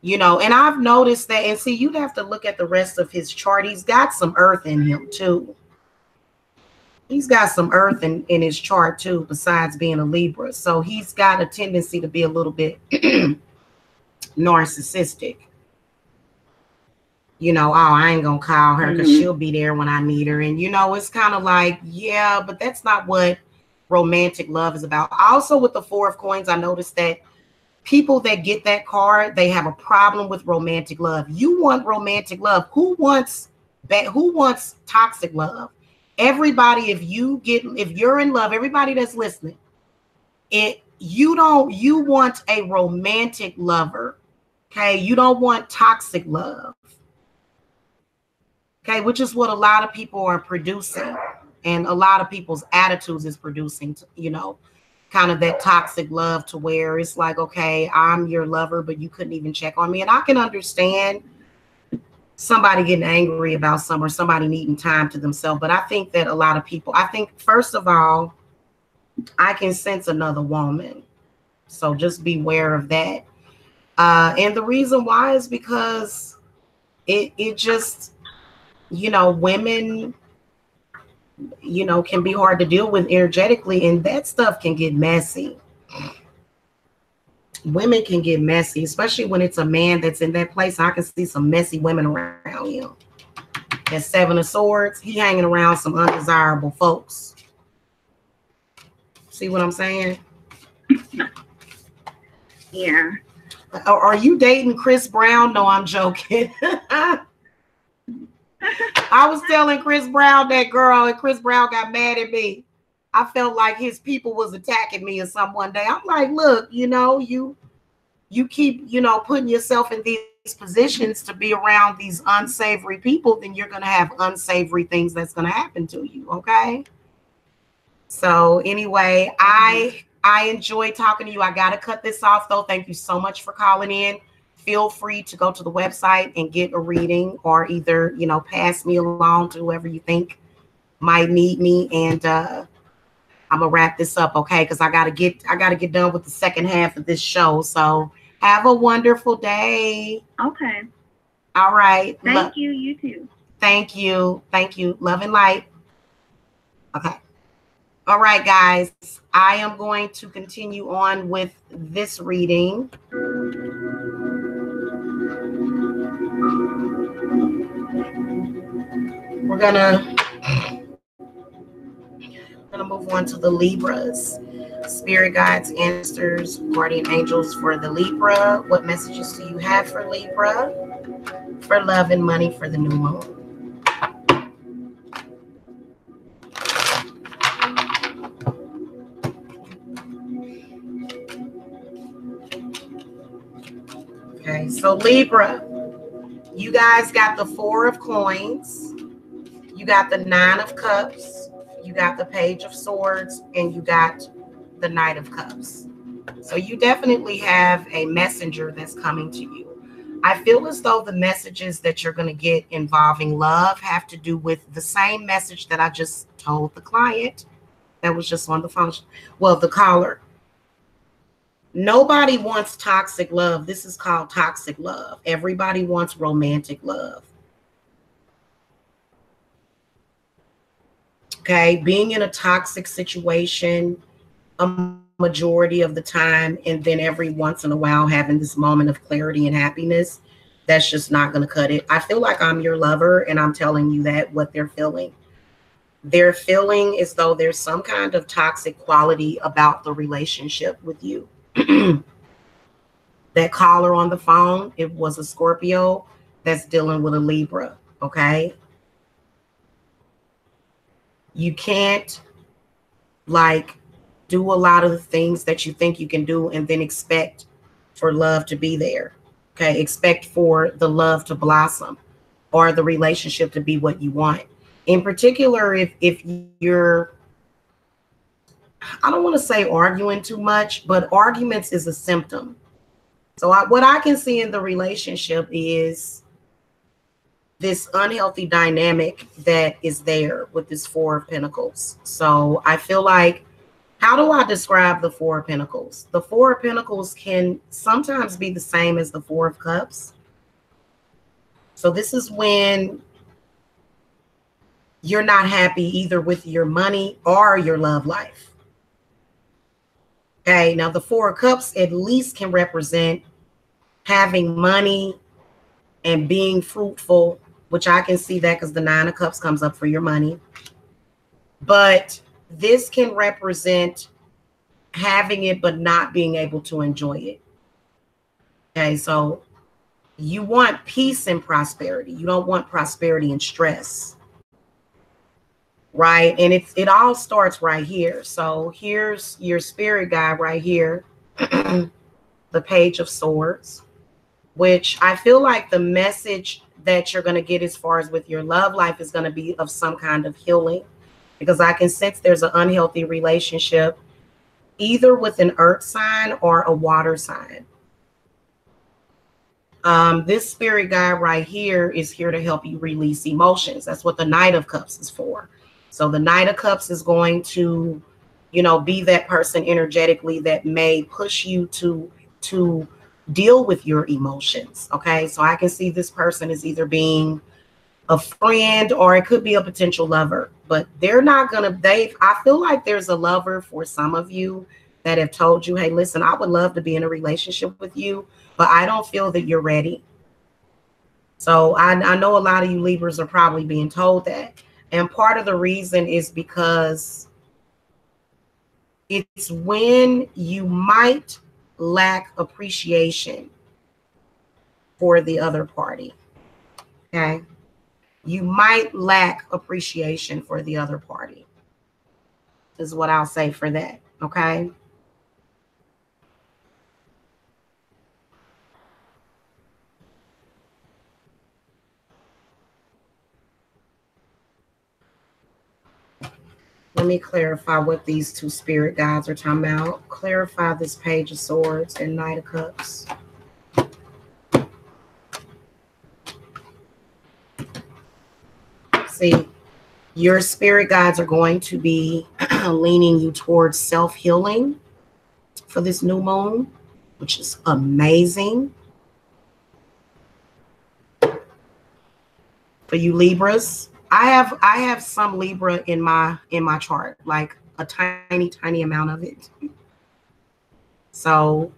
and I've noticed that, and see, you'd have to look at the rest of his chart. He's got some earth in him too. He's got some earth in his chart too, besides being a Libra. So he's got a tendency to be a little bit narcissistic. I ain't gonna call her because she'll be there when I need her. And it's kind of like, yeah, but that's not what romantic love is about. Also, with the 4 of Coins, I noticed that people that get that card, they have a problem with romantic love. You want romantic love. Who wants toxic love? Everybody, if you're in love, everybody that's listening, you want a romantic lover. Okay, you don't want toxic love. Okay, which is what a lot of people are producing, and a lot of people's attitudes is producing, kind of that toxic love, to where it's like, okay, I'm your lover, but you couldn't even check on me. And I can understand somebody getting angry about somebody needing time to themselves. But I think that a lot of people, first of all, I can sense another woman. So just beware of that. And the reason why is because it just, women, can be hard to deal with energetically, and that stuff can get messy. Women can get messy, especially when it's a man that's in that place. I can see some messy women around him. That Seven of Swords, he hanging around some undesirable folks. See what I'm saying? Yeah. Are you dating Chris Brown? No, I'm joking. I was telling Chris Brown that girl, and Chris Brown got mad at me. I felt like his people was attacking me or something one day. I'm like, look, you know, you keep, you know, putting yourself in these positions to be around these unsavory people, then you're going to have unsavory things that's going to happen to you. Okay. So anyway, I enjoyed talking to you. I got to cut this off though. Thank you so much for calling in. Feel free to go to the website and get a reading, or either, you know, pass me along to whoever you think might need me. And I'm gonna wrap this up, okay? Because I gotta get done with the second half of this show. So have a wonderful day. Okay. All right. Thank you. You too. Thank you. Thank you. Love and light. Okay. All right, guys. I am going to continue on with this reading. We're gonna move on to the Libras. Spirit guides, ancestors, guardian angels for the Libra. What messages do you have for Libra? For love and money for the new moon. Okay, so Libra, you guys got the Four of Coins, you got the Nine of Cups, you got the Page of Swords, and you got the Knight of Cups. So you definitely have a messenger that's coming to you. I feel as though the messages that you're going to get involving love have to do with the same message that I just told the client that was just on the phone. Well, the caller. Nobody wants toxic love. This is called toxic love. Everybody wants romantic love. Okay, being in a toxic situation a majority of the time, and then every once in a while having this moment of clarity and happiness, that's just not going to cut it. I feel like I'm your lover, and I'm telling you that what they're feeling. They're feeling as though there's some kind of toxic quality about the relationship with you. That caller on the phone, it was a Scorpio that's dealing with a Libra, okay? You can't like do a lot of the things that you think you can do and then expect for love to be there, okay? Expect for the love to blossom or the relationship to be what you want. In particular, if you're, I don't want to say arguing too much, but arguments is a symptom. So what I can see in the relationship is this unhealthy dynamic that is there with this Four of Pentacles. So I feel like, how do I describe the Four of Pentacles? The Four of Pentacles can sometimes be the same as the Four of Cups. So this is when you're not happy either with your money or your love life. Okay, now the Four of Cups at least can represent having money and being fruitful, which I can see that because the Nine of Cups comes up for your money. But this can represent having it but not being able to enjoy it. Okay, so you want peace and prosperity. You don't want prosperity and stress. Right? And it all starts right here. So here's your spirit guide right here. The Page of Swords, which I feel like the message that you're going to get as far as with your love life is going to be of some kind of healing, because I can sense there's an unhealthy relationship either with an earth sign or a water sign. This spirit guide right here is here to help you release emotions. That's what the Knight of Cups is for. So the Knight of Cups is going to, you know, be that person energetically that may push you to deal with your emotions. Okay, so I can see this person is either being a friend or it could be a potential lover, but they're not gonna, I feel like there's a lover for some of you, that have told you, hey, listen, I would love to be in a relationship with you, but I don't feel that you're ready. So I know a lot of you Libras are probably being told that. And part of the reason is because it's when you might lack appreciation for the other party. Okay. You might lack appreciation for the other party, is what I'll say for that. Okay. Let me clarify what these two spirit guides are talking about. Clarify this Page of Swords and Knight of Cups. See, your spirit guides are going to be leaning you towards self-healing for this new moon, which is amazing. For you Libras, I have some Libra in my chart, like a tiny amount of it. So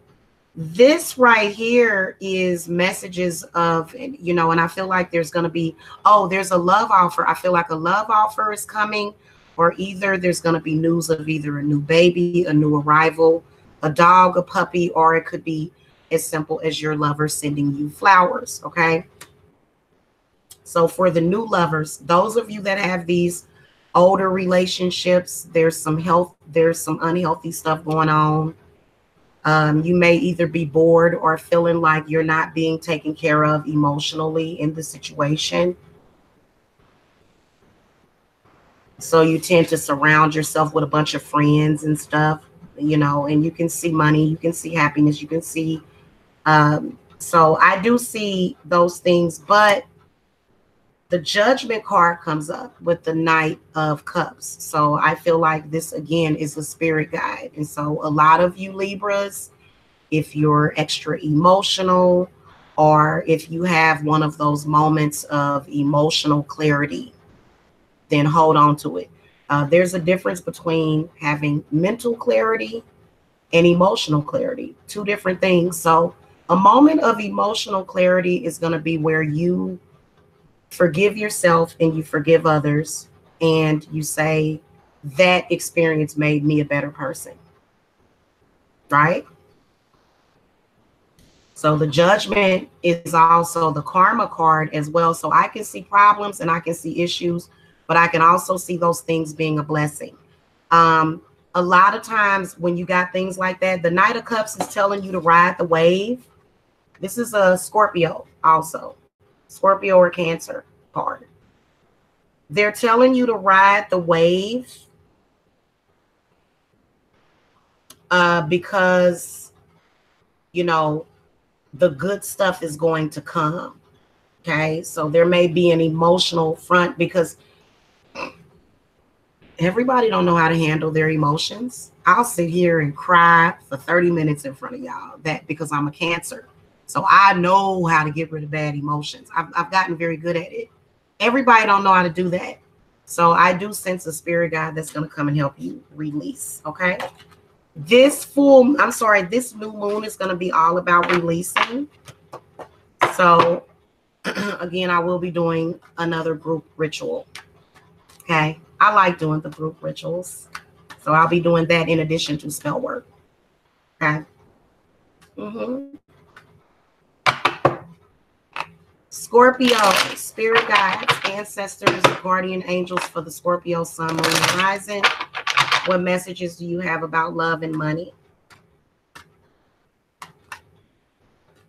this right here is messages of, you know, and I feel like there's going to be, oh, there's a love offer. I feel like a love offer is coming, or either there's going to be news of either a new baby, a new arrival, a dog, a puppy, or it could be as simple as your lover sending you flowers. Okay. So for the new lovers, those of you that have these older relationships, there's some unhealthy stuff going on. You may either be bored or feeling like you're not being taken care of emotionally in the situation. So you tend to surround yourself with a bunch of friends and stuff, you know, and you can see money, you can see happiness, you can see. So I do see those things, but the Judgment card comes up with the Knight of Cups. So I feel like this, again, is a spirit guide. And so a lot of you Libras, if you're extra emotional, or if you have one of those moments of emotional clarity, then hold on to it. There's a difference between having mental clarity and emotional clarity, two different things. So a moment of emotional clarity is going to be where you forgive yourself and you forgive others, and you say that experience made me a better person, right? So the Judgment is also the Karma card as well. So I can see problems and I can see issues, but I can also see those things being a blessing. A lot of times when you got things like that, the Knight of Cups is telling you to ride the wave. This is a Scorpio also. Scorpio or Cancer card. They're telling you to ride the wave because, you know, the good stuff is going to come. Okay, so there may be an emotional front because everybody don't know how to handle their emotions. I'll sit here and cry for 30 minutes in front of y'all, that because I'm a Cancer. So I know how to get rid of bad emotions. I've gotten very good at it. Everybody don't know how to do that. So I do sense a spirit guide that's going to come and help you release. Okay. This new moon is going to be all about releasing. So again, I will be doing another group ritual. Okay. I like doing the group rituals. So I'll be doing that in addition to spell work. Okay. Scorpio, spirit guides, ancestors, guardian angels for the Scorpio sun, moon, and rising. What messages do you have about love and money?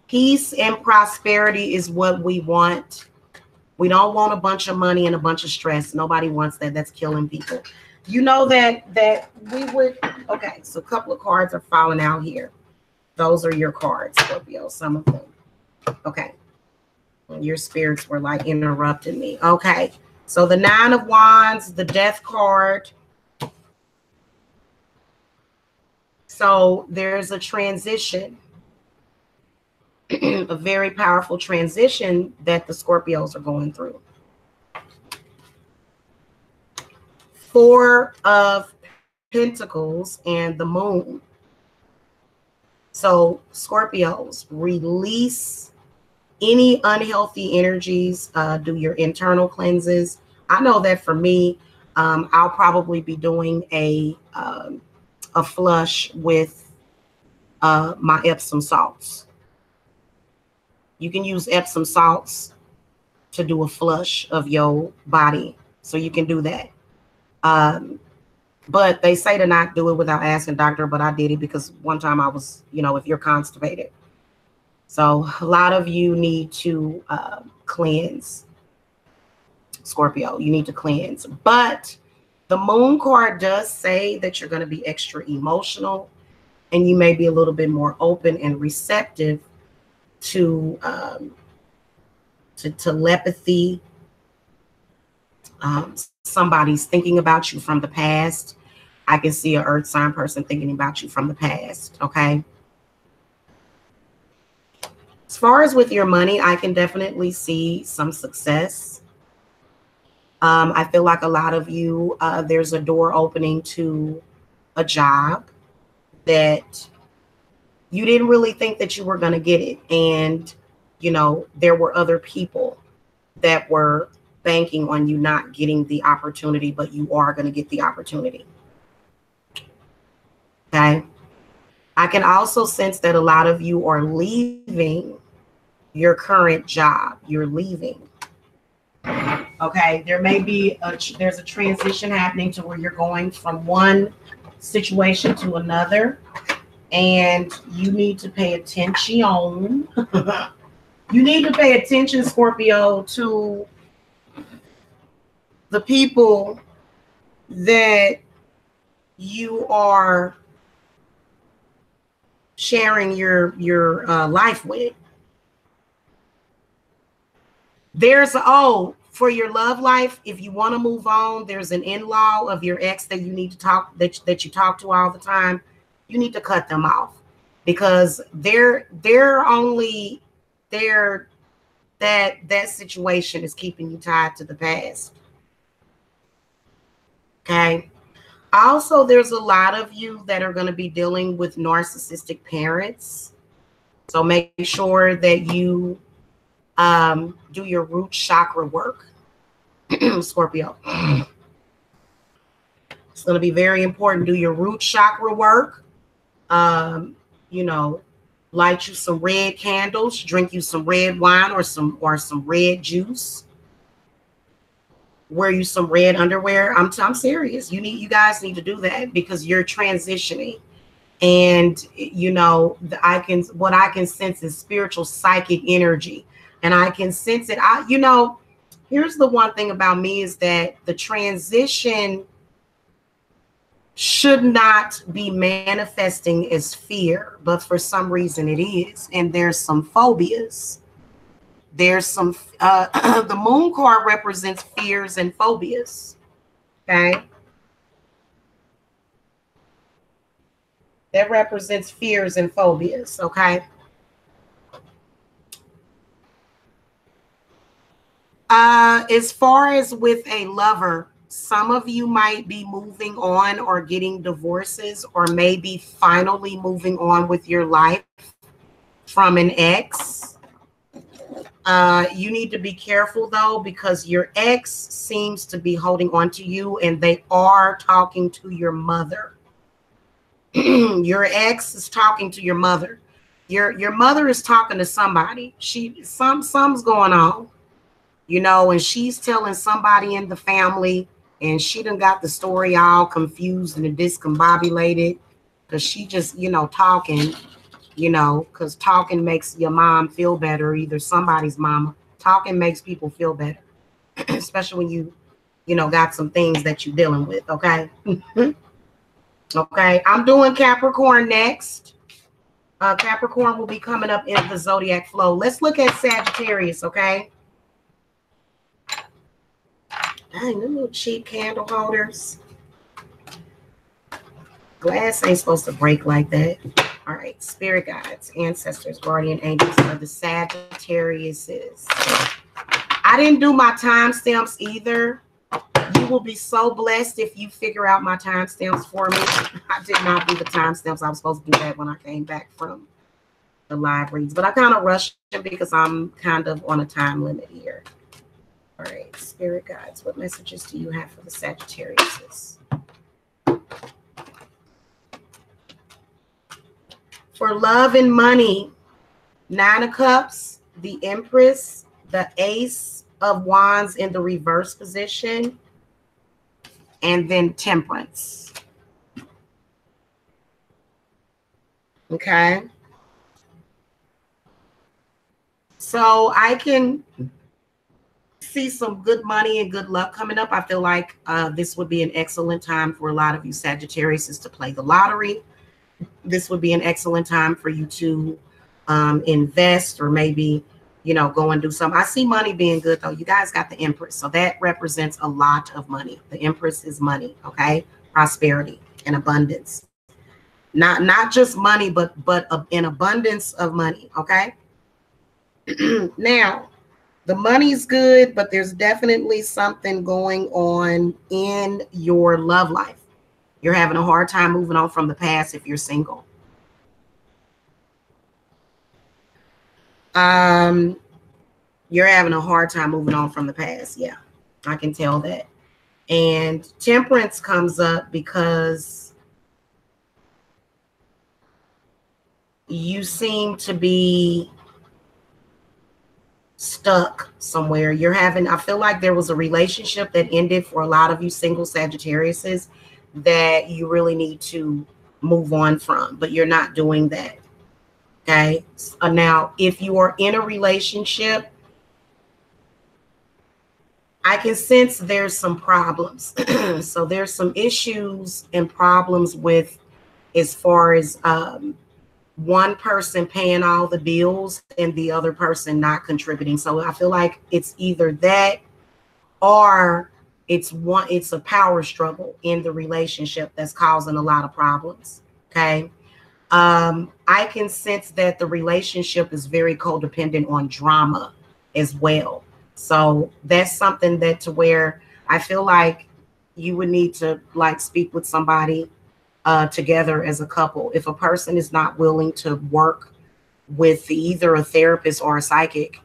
Peace and prosperity is what we want. We don't want a bunch of money and a bunch of stress. Nobody wants that. That's killing people. You know that we would. Okay, so a couple of cards are falling out here. Those are your cards, Scorpio, some of them. Okay. Your spirits were like interrupting me. Okay. So the Nine of Wands, the Death card. So there's a transition, a very powerful transition that the Scorpios are going through. Four of Pentacles and the Moon. So Scorpios, release any unhealthy energies, do your internal cleanses. I know that for me, I'll probably be doing a flush with my Epsom salts. You can use Epsom salts to do a flush of your body. So you can do that. But they say to not do it without asking a doctor, but I did it because one time I was, if you're constipated. So a lot of you need to cleanse, Scorpio. You need to cleanse. But the moon card does say that you're going to be extra emotional and you may be a little bit more open and receptive to telepathy. Somebody's thinking about you from the past. I can see an earth sign person thinking about you from the past. Okay. As far as with your money, I can definitely see some success. I feel like a lot of you, there's a door opening to a job that you didn't really think that you were going to get it. And, there were other people that were banking on you not getting the opportunity, but you are going to get the opportunity. Okay. I can also sense that a lot of you are leaving your current job. You're leaving. Okay. There may be there's a transition happening to where you're going from one situation to another, and you need to pay attention. You need to pay attention, Scorpio, to the people that you are sharing your life with. There's for your love life, if you want to move on, there's an in-law of your ex that you need to talk that you talk to all the time. You need to cut them off because they're only there. That situation is keeping you tied to the past. Okay. Also, there's a lot of you that are going to be dealing with narcissistic parents. So make sure that you do your root chakra work, Scorpio. It's going to be very important. Do your root chakra work. Light you some red candles, drink you some red wine or some red juice. Wear you some red underwear. I'm serious. You guys need to do that because you're transitioning. And what I can sense is spiritual psychic energy. And I can sense it. Here's the one thing about me is that the transition should not be manifesting as fear, but for some reason it is. And there's some phobias. There's some, the moon card represents fears and phobias. Okay. That represents fears and phobias. Okay. As far as with a lover, some of you might be moving on or getting divorces or maybe finally moving on with your life from an ex. You need to be careful though, because your ex seems to be holding on to you and they are talking to your mother. Your ex is talking to your mother. Your mother is talking to somebody. Something's going on, and she's telling somebody in the family, and she done got the story all confused and discombobulated because she just, talking, because talking makes your mom feel better, either somebody's mama. Talking makes people feel better, especially when you got some things that you're dealing with, okay? Okay, I'm doing Capricorn next. Capricorn will be coming up in the zodiac flow. Let's look at Sagittarius, okay? Dang, them little cheap candle holders. Glass ain't supposed to break like that. All right, spirit guides, ancestors, guardian angels of the Sagittariuses. I didn't do my timestamps either. You will be so blessed if you figure out my timestamps for me. I did not do the timestamps. I was supposed to do that when I came back from the live reads, but I kind of rushed them because I'm kind of on a time limit here. All right, spirit guides, what messages do you have for the Sagittarius? For love and money, 9 of Cups, the Empress, the Ace of Wands in the reverse position, and then Temperance. Okay. So I can see some good money and good luck coming up. I feel like this would be an excellent time for a lot of you Sagittarius to play the lottery. This would be an excellent time for you to invest, or maybe, you know, go and do something. I see money being good though. You guys got the Empress, so that represents a lot of money. The Empress is money, okay? Prosperity and abundance. Not just money, but an abundance of money, okay? Now, the money's good, but there's definitely something going on in your love life. You're having a hard time moving on from the past if you're single. You're having a hard time moving on from the past. Yeah, I can tell that. And Temperance comes up because you seem to be stuck somewhere. You're having, I feel like there was a relationship that ended for a lot of you single Sagittariuses that you really need to move on from, but you're not doing that. Okay. Now, if you are in a relationship, I can sense there's some problems. So there's some issues and problems with, as far as one person paying all the bills and the other person not contributing. So I feel like it's either that, or it's a power struggle in the relationship that's causing a lot of problems. Okay. I can sense that the relationship is very codependent on drama as well. So that's something that, to where I feel like you would need to like speak with somebody together as a couple. If a person is not willing to work with either a therapist or a psychic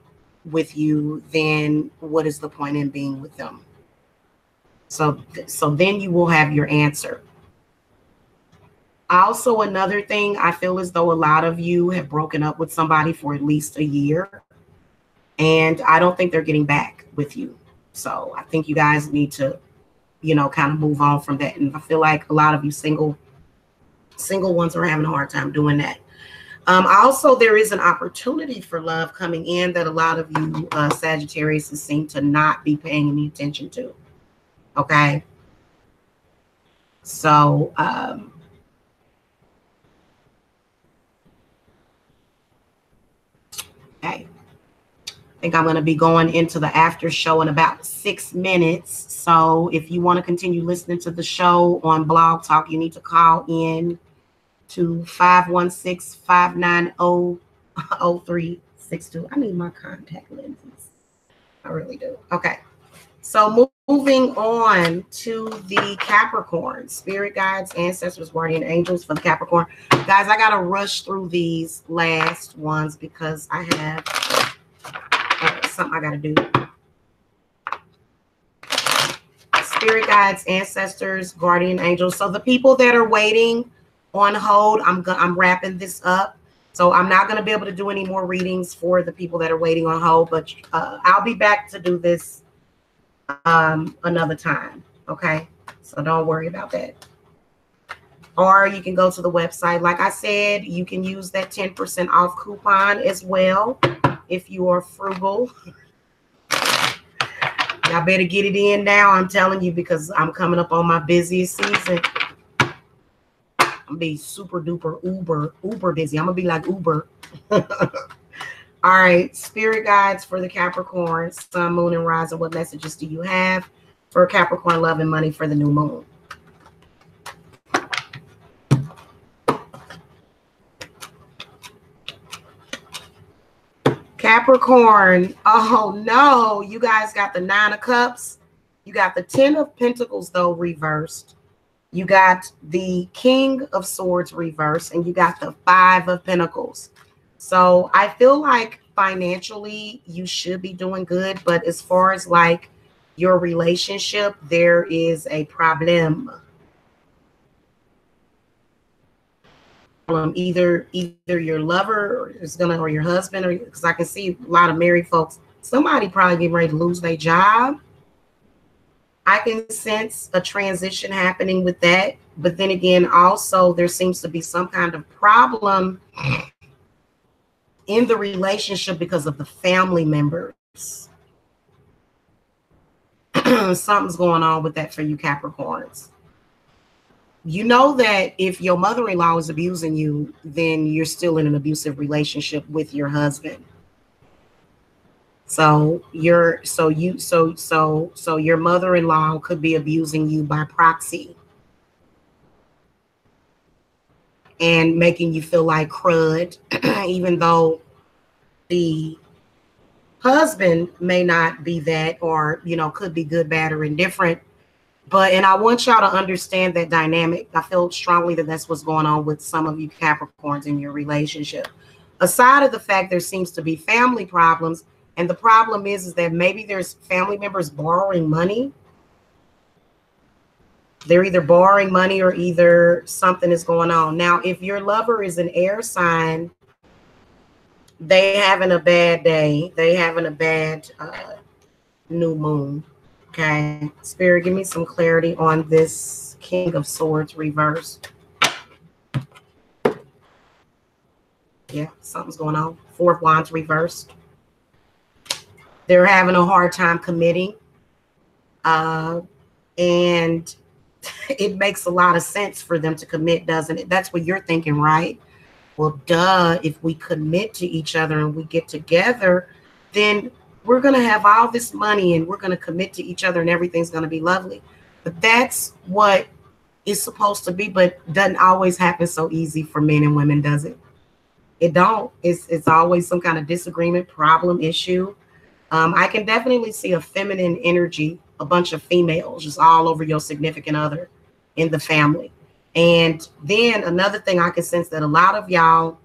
with you, then what is the point in being with them? So then you will have your answer. Also, another thing, I feel as though a lot of you have broken up with somebody for at least a year, and I don't think they're getting back with you. So I think you guys need to, you know, kind of move on from that. And I feel like a lot of you single ones are having a hard time doing that. Also, there is an opportunity for love coming in that a lot of you Sagittarius seem to not be paying any attention to. Okay. So, okay. I think I'm going to be going into the after show in about 6 minutes. So if you want to continue listening to the show on Blog Talk, you need to call in to 516-590-0362. I need my contact lenses. I really do. Okay. So moving on to the Capricorn, spirit guides, ancestors, guardian angels for the Capricorn. Guys, I got to rush through these last ones because I have something I got to do. Spirit guides, ancestors, guardian angels. So the people that are waiting on hold, I'm wrapping this up. So I'm not going to be able to do any more readings for the people that are waiting on hold, but I'll be back to do this another time. Okay. So don't worry about that. Or you can go to the website. Like I said, you can use that 10% off coupon as well if you are frugal. Y'all better get it in now. I'm telling you, because I'm coming up on my busiest season. I'm gonna be super duper uber busy. I'm gonna be like Uber. All right, spirit guides for the Capricorn, sun, moon, and rising. What messages do you have for Capricorn love and money for the new moon? Capricorn, oh no, you guys got the 9 of Cups You got the 10 of Pentacles, though, reversed. You got the King of Swords reversed, and you got the 5 of Pentacles. So I feel like financially you should be doing good, but as far as like your relationship, there is a problem. Either your lover is gonna, or your husband, or because I can see a lot of married folks, somebody probably getting ready to lose their job. I can sense a transition happening with that. But then again, also there seems to be some kind of problem in the relationship because of the family members. Something's going on with that for you Capricorns. You know that if your mother-in-law is abusing you, then you're still in an abusive relationship with your husband. So your mother-in-law could be abusing you by proxy and making you feel like crud, even though the husband may not be that, or, you know, could be good, bad, or indifferent. But, and I want y'all to understand that dynamic. I feel strongly that that's what's going on with some of you Capricorns in your relationship. Aside of the fact there seems to be family problems, and the problem is that maybe there's family members borrowing money. They're either borrowing money or either something is going on. Now, if your lover is an air sign, they having a bad day. They having a bad new moon. Okay. Spirit, give me some clarity on this King of Swords reversed. Yeah, something's going on. 4 of Wands reversed. They're having a hard time committing. And it makes a lot of sense for them to commit, doesn't it? That's what you're thinking, right? Well, duh, if we commit to each other and we get together, then we're going to have all this money and we're going to commit to each other and everything's going to be lovely. But that's what it's supposed to be, but doesn't always happen so easy for men and women, does it? It don't. It's always some kind of disagreement, problem, issue. I can definitely see a feminine energy, a bunch of females just all over your significant other in the family. And then another thing I can sense that a lot of y'all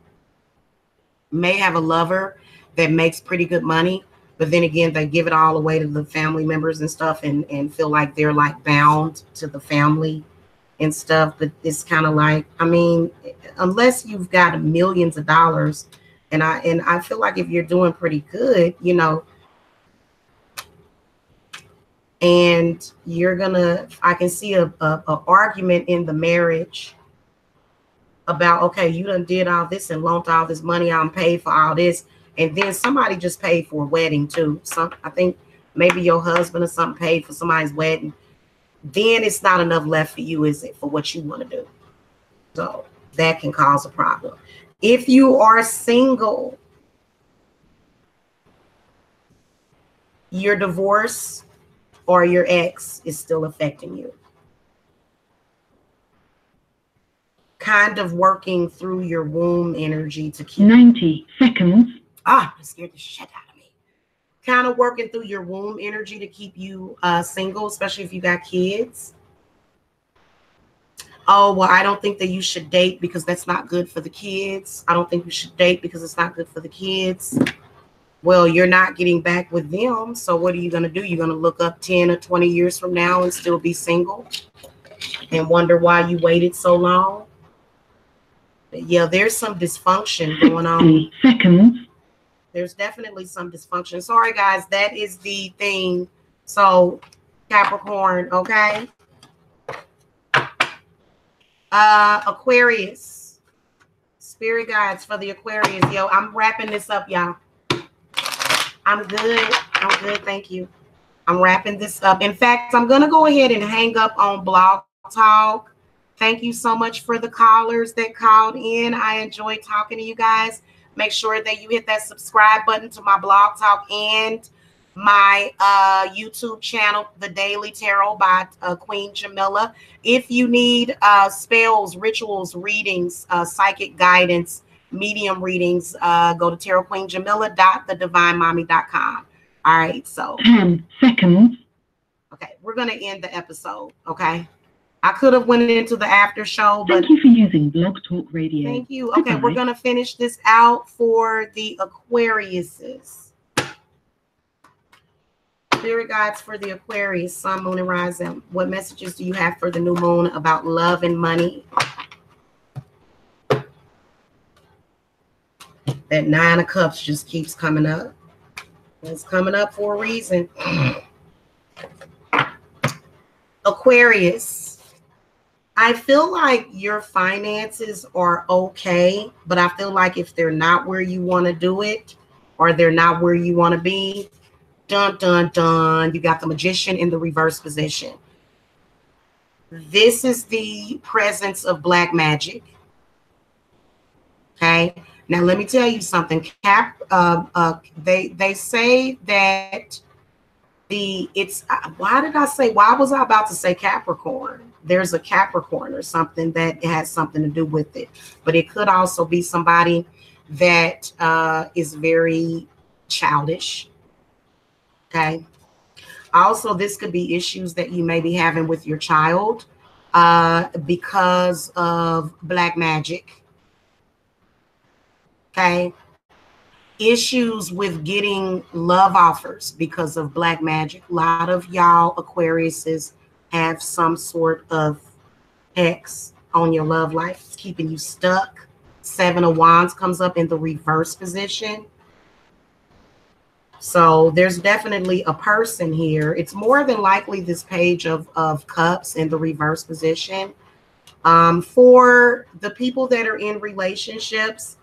may have a lover that makes pretty good money, but then again, they give it all away to the family members and stuff and feel like they're like bound to the family and stuff. But it's kind of like, I mean, unless you've got millions of dollars, and I feel like if you're doing pretty good, you know, and you're gonna, I can see a argument in the marriage about, okay, you done did all this and loaned all this money out and paid for all this, and then somebody just paid for a wedding too. I think maybe your husband or something paid for somebody's wedding. Then it's not enough left for you, is it, for what you want to do? So that can cause a problem. If you are single, your divorce or your ex is still affecting you. Kind of working through your womb energy to keep 90 seconds. That scared the shit out of me. Kind of working through your womb energy to keep you single, especially if you got kids. Oh, well, I don't think that you should date because that's not good for the kids. I don't think you should date because it's not good for the kids. Well, you're not getting back with them. So what are you going to do? You're going to look up 10 or 20 years from now and still be single and wonder why you waited so long. But yeah, there's some dysfunction going on. Seconds. There's definitely some dysfunction. Sorry, guys, that is the thing. So Capricorn, okay? Aquarius. Spirit guides for the Aquarius. Yo, I'm wrapping this up, y'all. I'm good. I'm good. Thank you. I'm wrapping this up. In fact, I'm going to go ahead and hang up on Blog Talk. Thank you so much for the callers that called in. I enjoyed talking to you guys. Make sure that you hit that subscribe button to my Blog Talk and my YouTube channel, The Daily Tarot by Queen Jamila. If you need spells, rituals, readings, psychic guidance, medium readings, go to tarotqueenjamila.thedivinemommy.com. All right, so 10 seconds. Okay, we're going to end the episode, okay? I could have went into the after show, but Thank you for using Blog Talk Radio. thank you. Okay, Goodbye. we're going to finish this out for the Aquariuses. Spirit guides for the Aquarius, Sun, Moon, and Rising. What messages do you have for the new moon about love and money? That 9 of Cups just keeps coming up. It's coming up for a reason. Aquarius, I feel like your finances are okay, but I feel like if they're not where you want to do it, or they're not where you want to be, dun, dun, dun, you got the Magician in the reverse position. This is the presence of black magic. Okay. Now, let me tell you something. They say that why was I about to say Capricorn? There's a Capricorn or something that has something to do with it, but it could also be somebody that is very childish. Okay. Also, this could be issues that you may be having with your child because of black magic. Okay. Issues with getting love offers because of black magic. A lot of y'all Aquariuses have some sort of X on your love life. It's keeping you stuck. 7 of Wands comes up in the reverse position. So there's definitely a person here. It's more than likely this Page of Cups in the reverse position. For the people that are in relationships,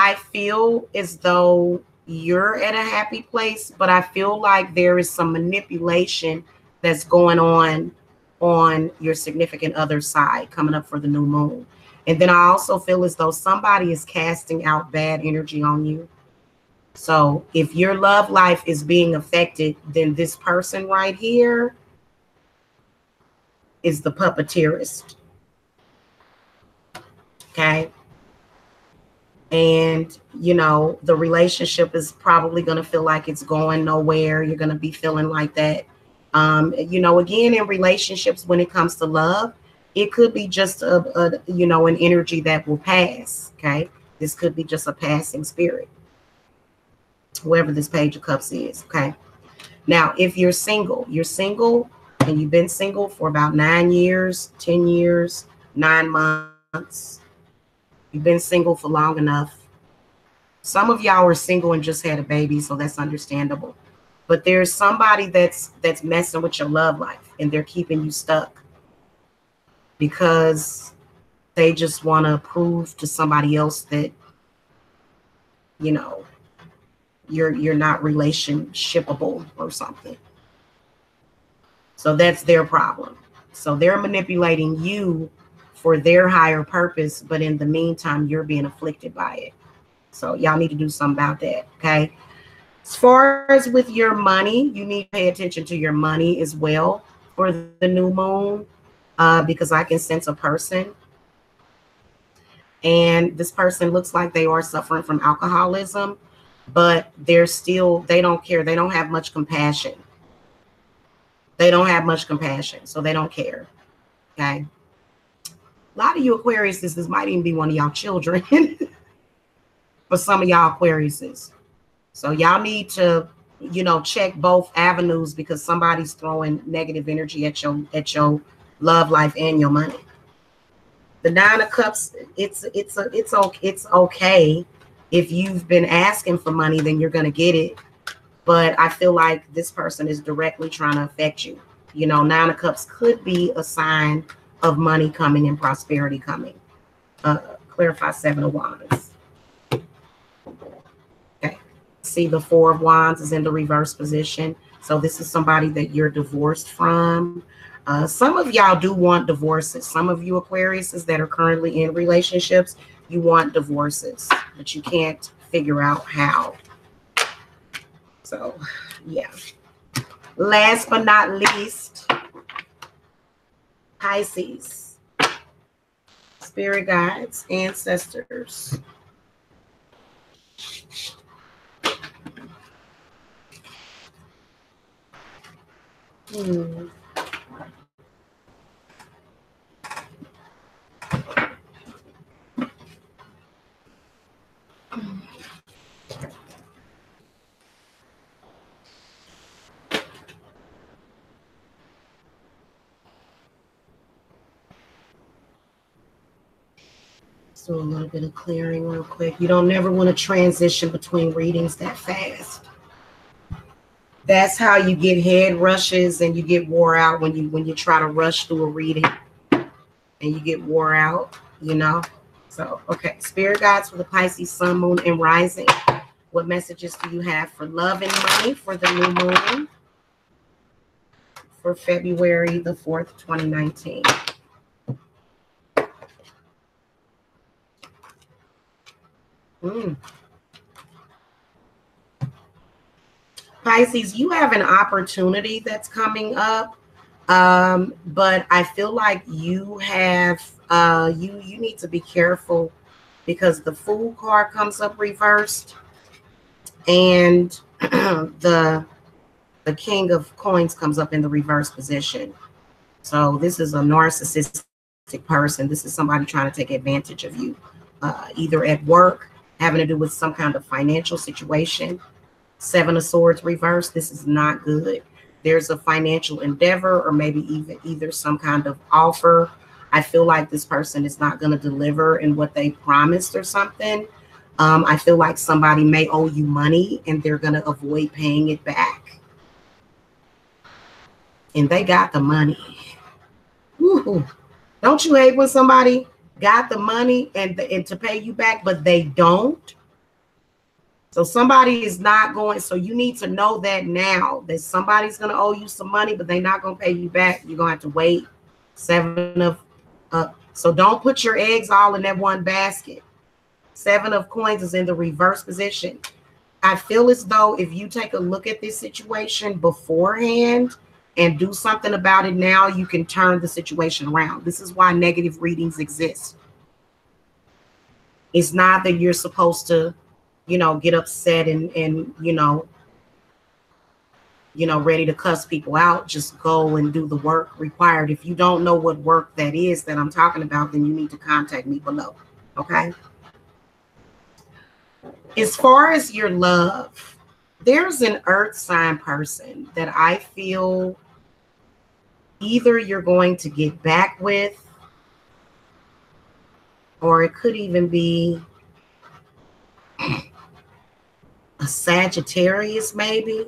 I feel as though you're at a happy place, but I feel like there is some manipulation that's going on your significant other side coming up for the new moon. And then I also feel as though somebody is casting out bad energy on you. So if your love life is being affected, then this person right here is the puppeteerist. Okay. And, you know, the relationship is probably going to feel like it's going nowhere. You're going to be feeling like that. You know, again, in relationships, when it comes to love, it could be just an energy that will pass. Okay. This could be just a passing spirit, whoever this Page of Cups is. Okay. Now, if you're single and you've been single for about 9 years, 10 years, 9 months, you've been single for long enough. Some of y'all are single and just had a baby, so that's understandable. But there's somebody that's messing with your love life, and they're keeping you stuck because they just want to prove to somebody else that, you know, you're not relationshipable or something. So that's their problem. So they're manipulating you for their higher purpose, but in the meantime, you're being afflicted by it. So y'all need to do something about that, okay? As far as with your money, you need to pay attention to your money as well for the new moon, because I can sense a person. And this person looks like they are suffering from alcoholism, but they don't care. They don't have much compassion. They don't have much compassion, so they don't care, okay? A lot of you Aquariuses, this might even be one of y'all children for some of y'all Aquariuses. So y'all need to, you know, check both avenues because somebody's throwing negative energy at your love life and your money. The 9 of Cups, it's okay. If you've been asking for money, then you're going to get it. But I feel like this person is directly trying to affect you. You know, 9 of Cups could be a sign of money coming and prosperity coming. Clarify 7 of Wands. Okay. See, the 4 of Wands is in the reverse position. So this is somebody that you're divorced from. Some of y'all do want divorces. Some of you Aquariuses that are currently in relationships, you want divorces, but you can't figure out how. So, yeah. Last but not least, Pisces. Spirit guides, ancestors. Hmm. Let's do a little bit of clearing real quick. You don't never want to transition between readings that fast. That's how you get head rushes and you get wore out when you try to rush through a reading and you get wore out, you know. So, okay, spirit guides for the Pisces sun, moon, and rising. What messages do you have for love and money for the new moon for February the 4th, 2019? Pisces, you have an opportunity that's coming up, but I feel like you have you need to be careful because the Fool card comes up reversed, and the King of Coins comes up in the reverse position. So this is a narcissistic person. This is somebody trying to take advantage of you, either at work, having to do with some kind of financial situation. 7 of Swords reversed. This is not good. There's a financial endeavor or maybe even either some kind of offer. I feel like this person is not going to deliver in what they promised or something. I feel like somebody may owe you money and they're going to avoid paying it back. And they got the money. Woo-hoo. Don't you hate when somebody got the money and to pay you back, but they don't? So somebody is not going, so you need to know that now, that somebody's going to owe you some money, but they're not going to pay you back. You're going to have to wait. 7 of, so don't put your eggs all in that one basket. 7 of Coins is in the reverse position. I feel as though if you take a look at this situation beforehand and do something about it now, you can turn the situation around. This is why negative readings exist. It's not that you're supposed to, you know, get upset and you know, ready to cuss people out. Just go and do the work required. If you don't know what work that is that I'm talking about, then you need to contact me below. Okay. As far as your love, there's an earth sign person that I feel either you're going to get back with, or it could even be a Sagittarius, maybe.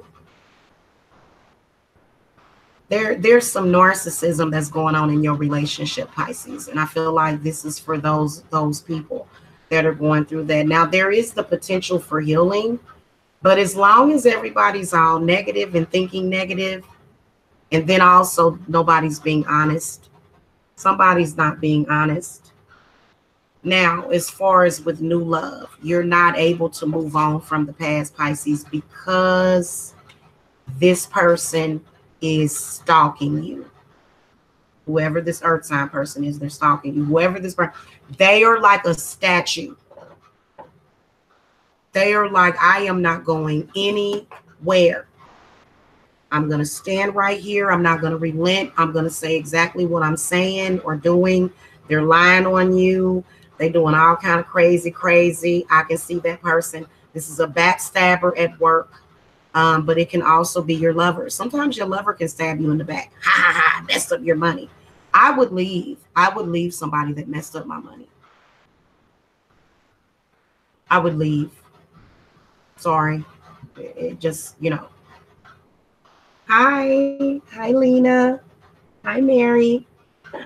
There's some narcissism that's going on in your relationship, Pisces, and I feel like this is for those people that are going through that. Now, there is the potential for healing, but as long as everybody's all negative and thinking negative, and then also nobody's being honest, somebody's not being honest. Now, as far as with new love, you're not able to move on from the past, Pisces, because this person is stalking you. Whoever this earth sign person is, they're stalking you. Whoever this person, they are like a statue. They are like, I am not going anywhere. I'm going to stand right here. I'm not going to relent. I'm going to say exactly what I'm saying or doing. They're lying on you. They're doing all kind of crazy. I can see that person. This is a backstabber at work. But it can also be your lover. Sometimes your lover can stab you in the back. Ha ha ha, messed up your money. I would leave somebody that messed up my money. I would leave. Sorry. It just, you know. Hi, Lena. Hi, Mary.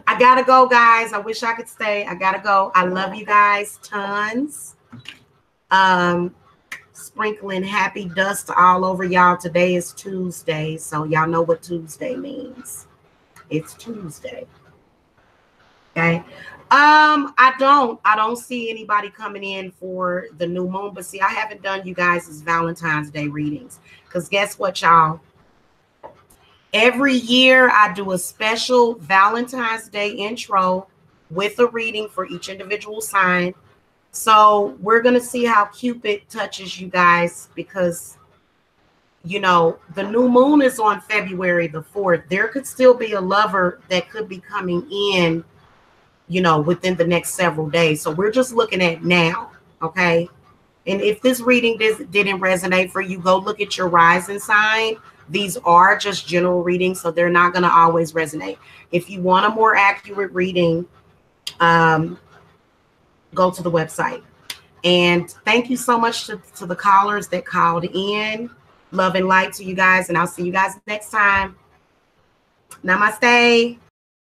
I gotta go, guys. I wish I could stay. I gotta go. I love you guys tons. Sprinkling happy dust all over y'all. Today is Tuesday, so y'all know what Tuesday means. It's Tuesday. Okay. I don't see anybody coming in for the new moon, but see, I haven't done you guys' Valentine's Day readings because guess what, y'all? Every year I do a special Valentine's Day intro with a reading for each individual sign. So we're going to see how Cupid touches you guys, because you know, the new moon is on February the 4th. There could still be a lover that could be coming in, you know, within the next several days. So we're just looking at now, okay? And if this reading didn't resonate for you, go look at your rising sign. These are just general readings, so they're not going to always resonate. If you want a more accurate reading, go to the website. And thank you so much to the callers that called in. Love and light to you guys, and I'll see you guys next time. Namaste.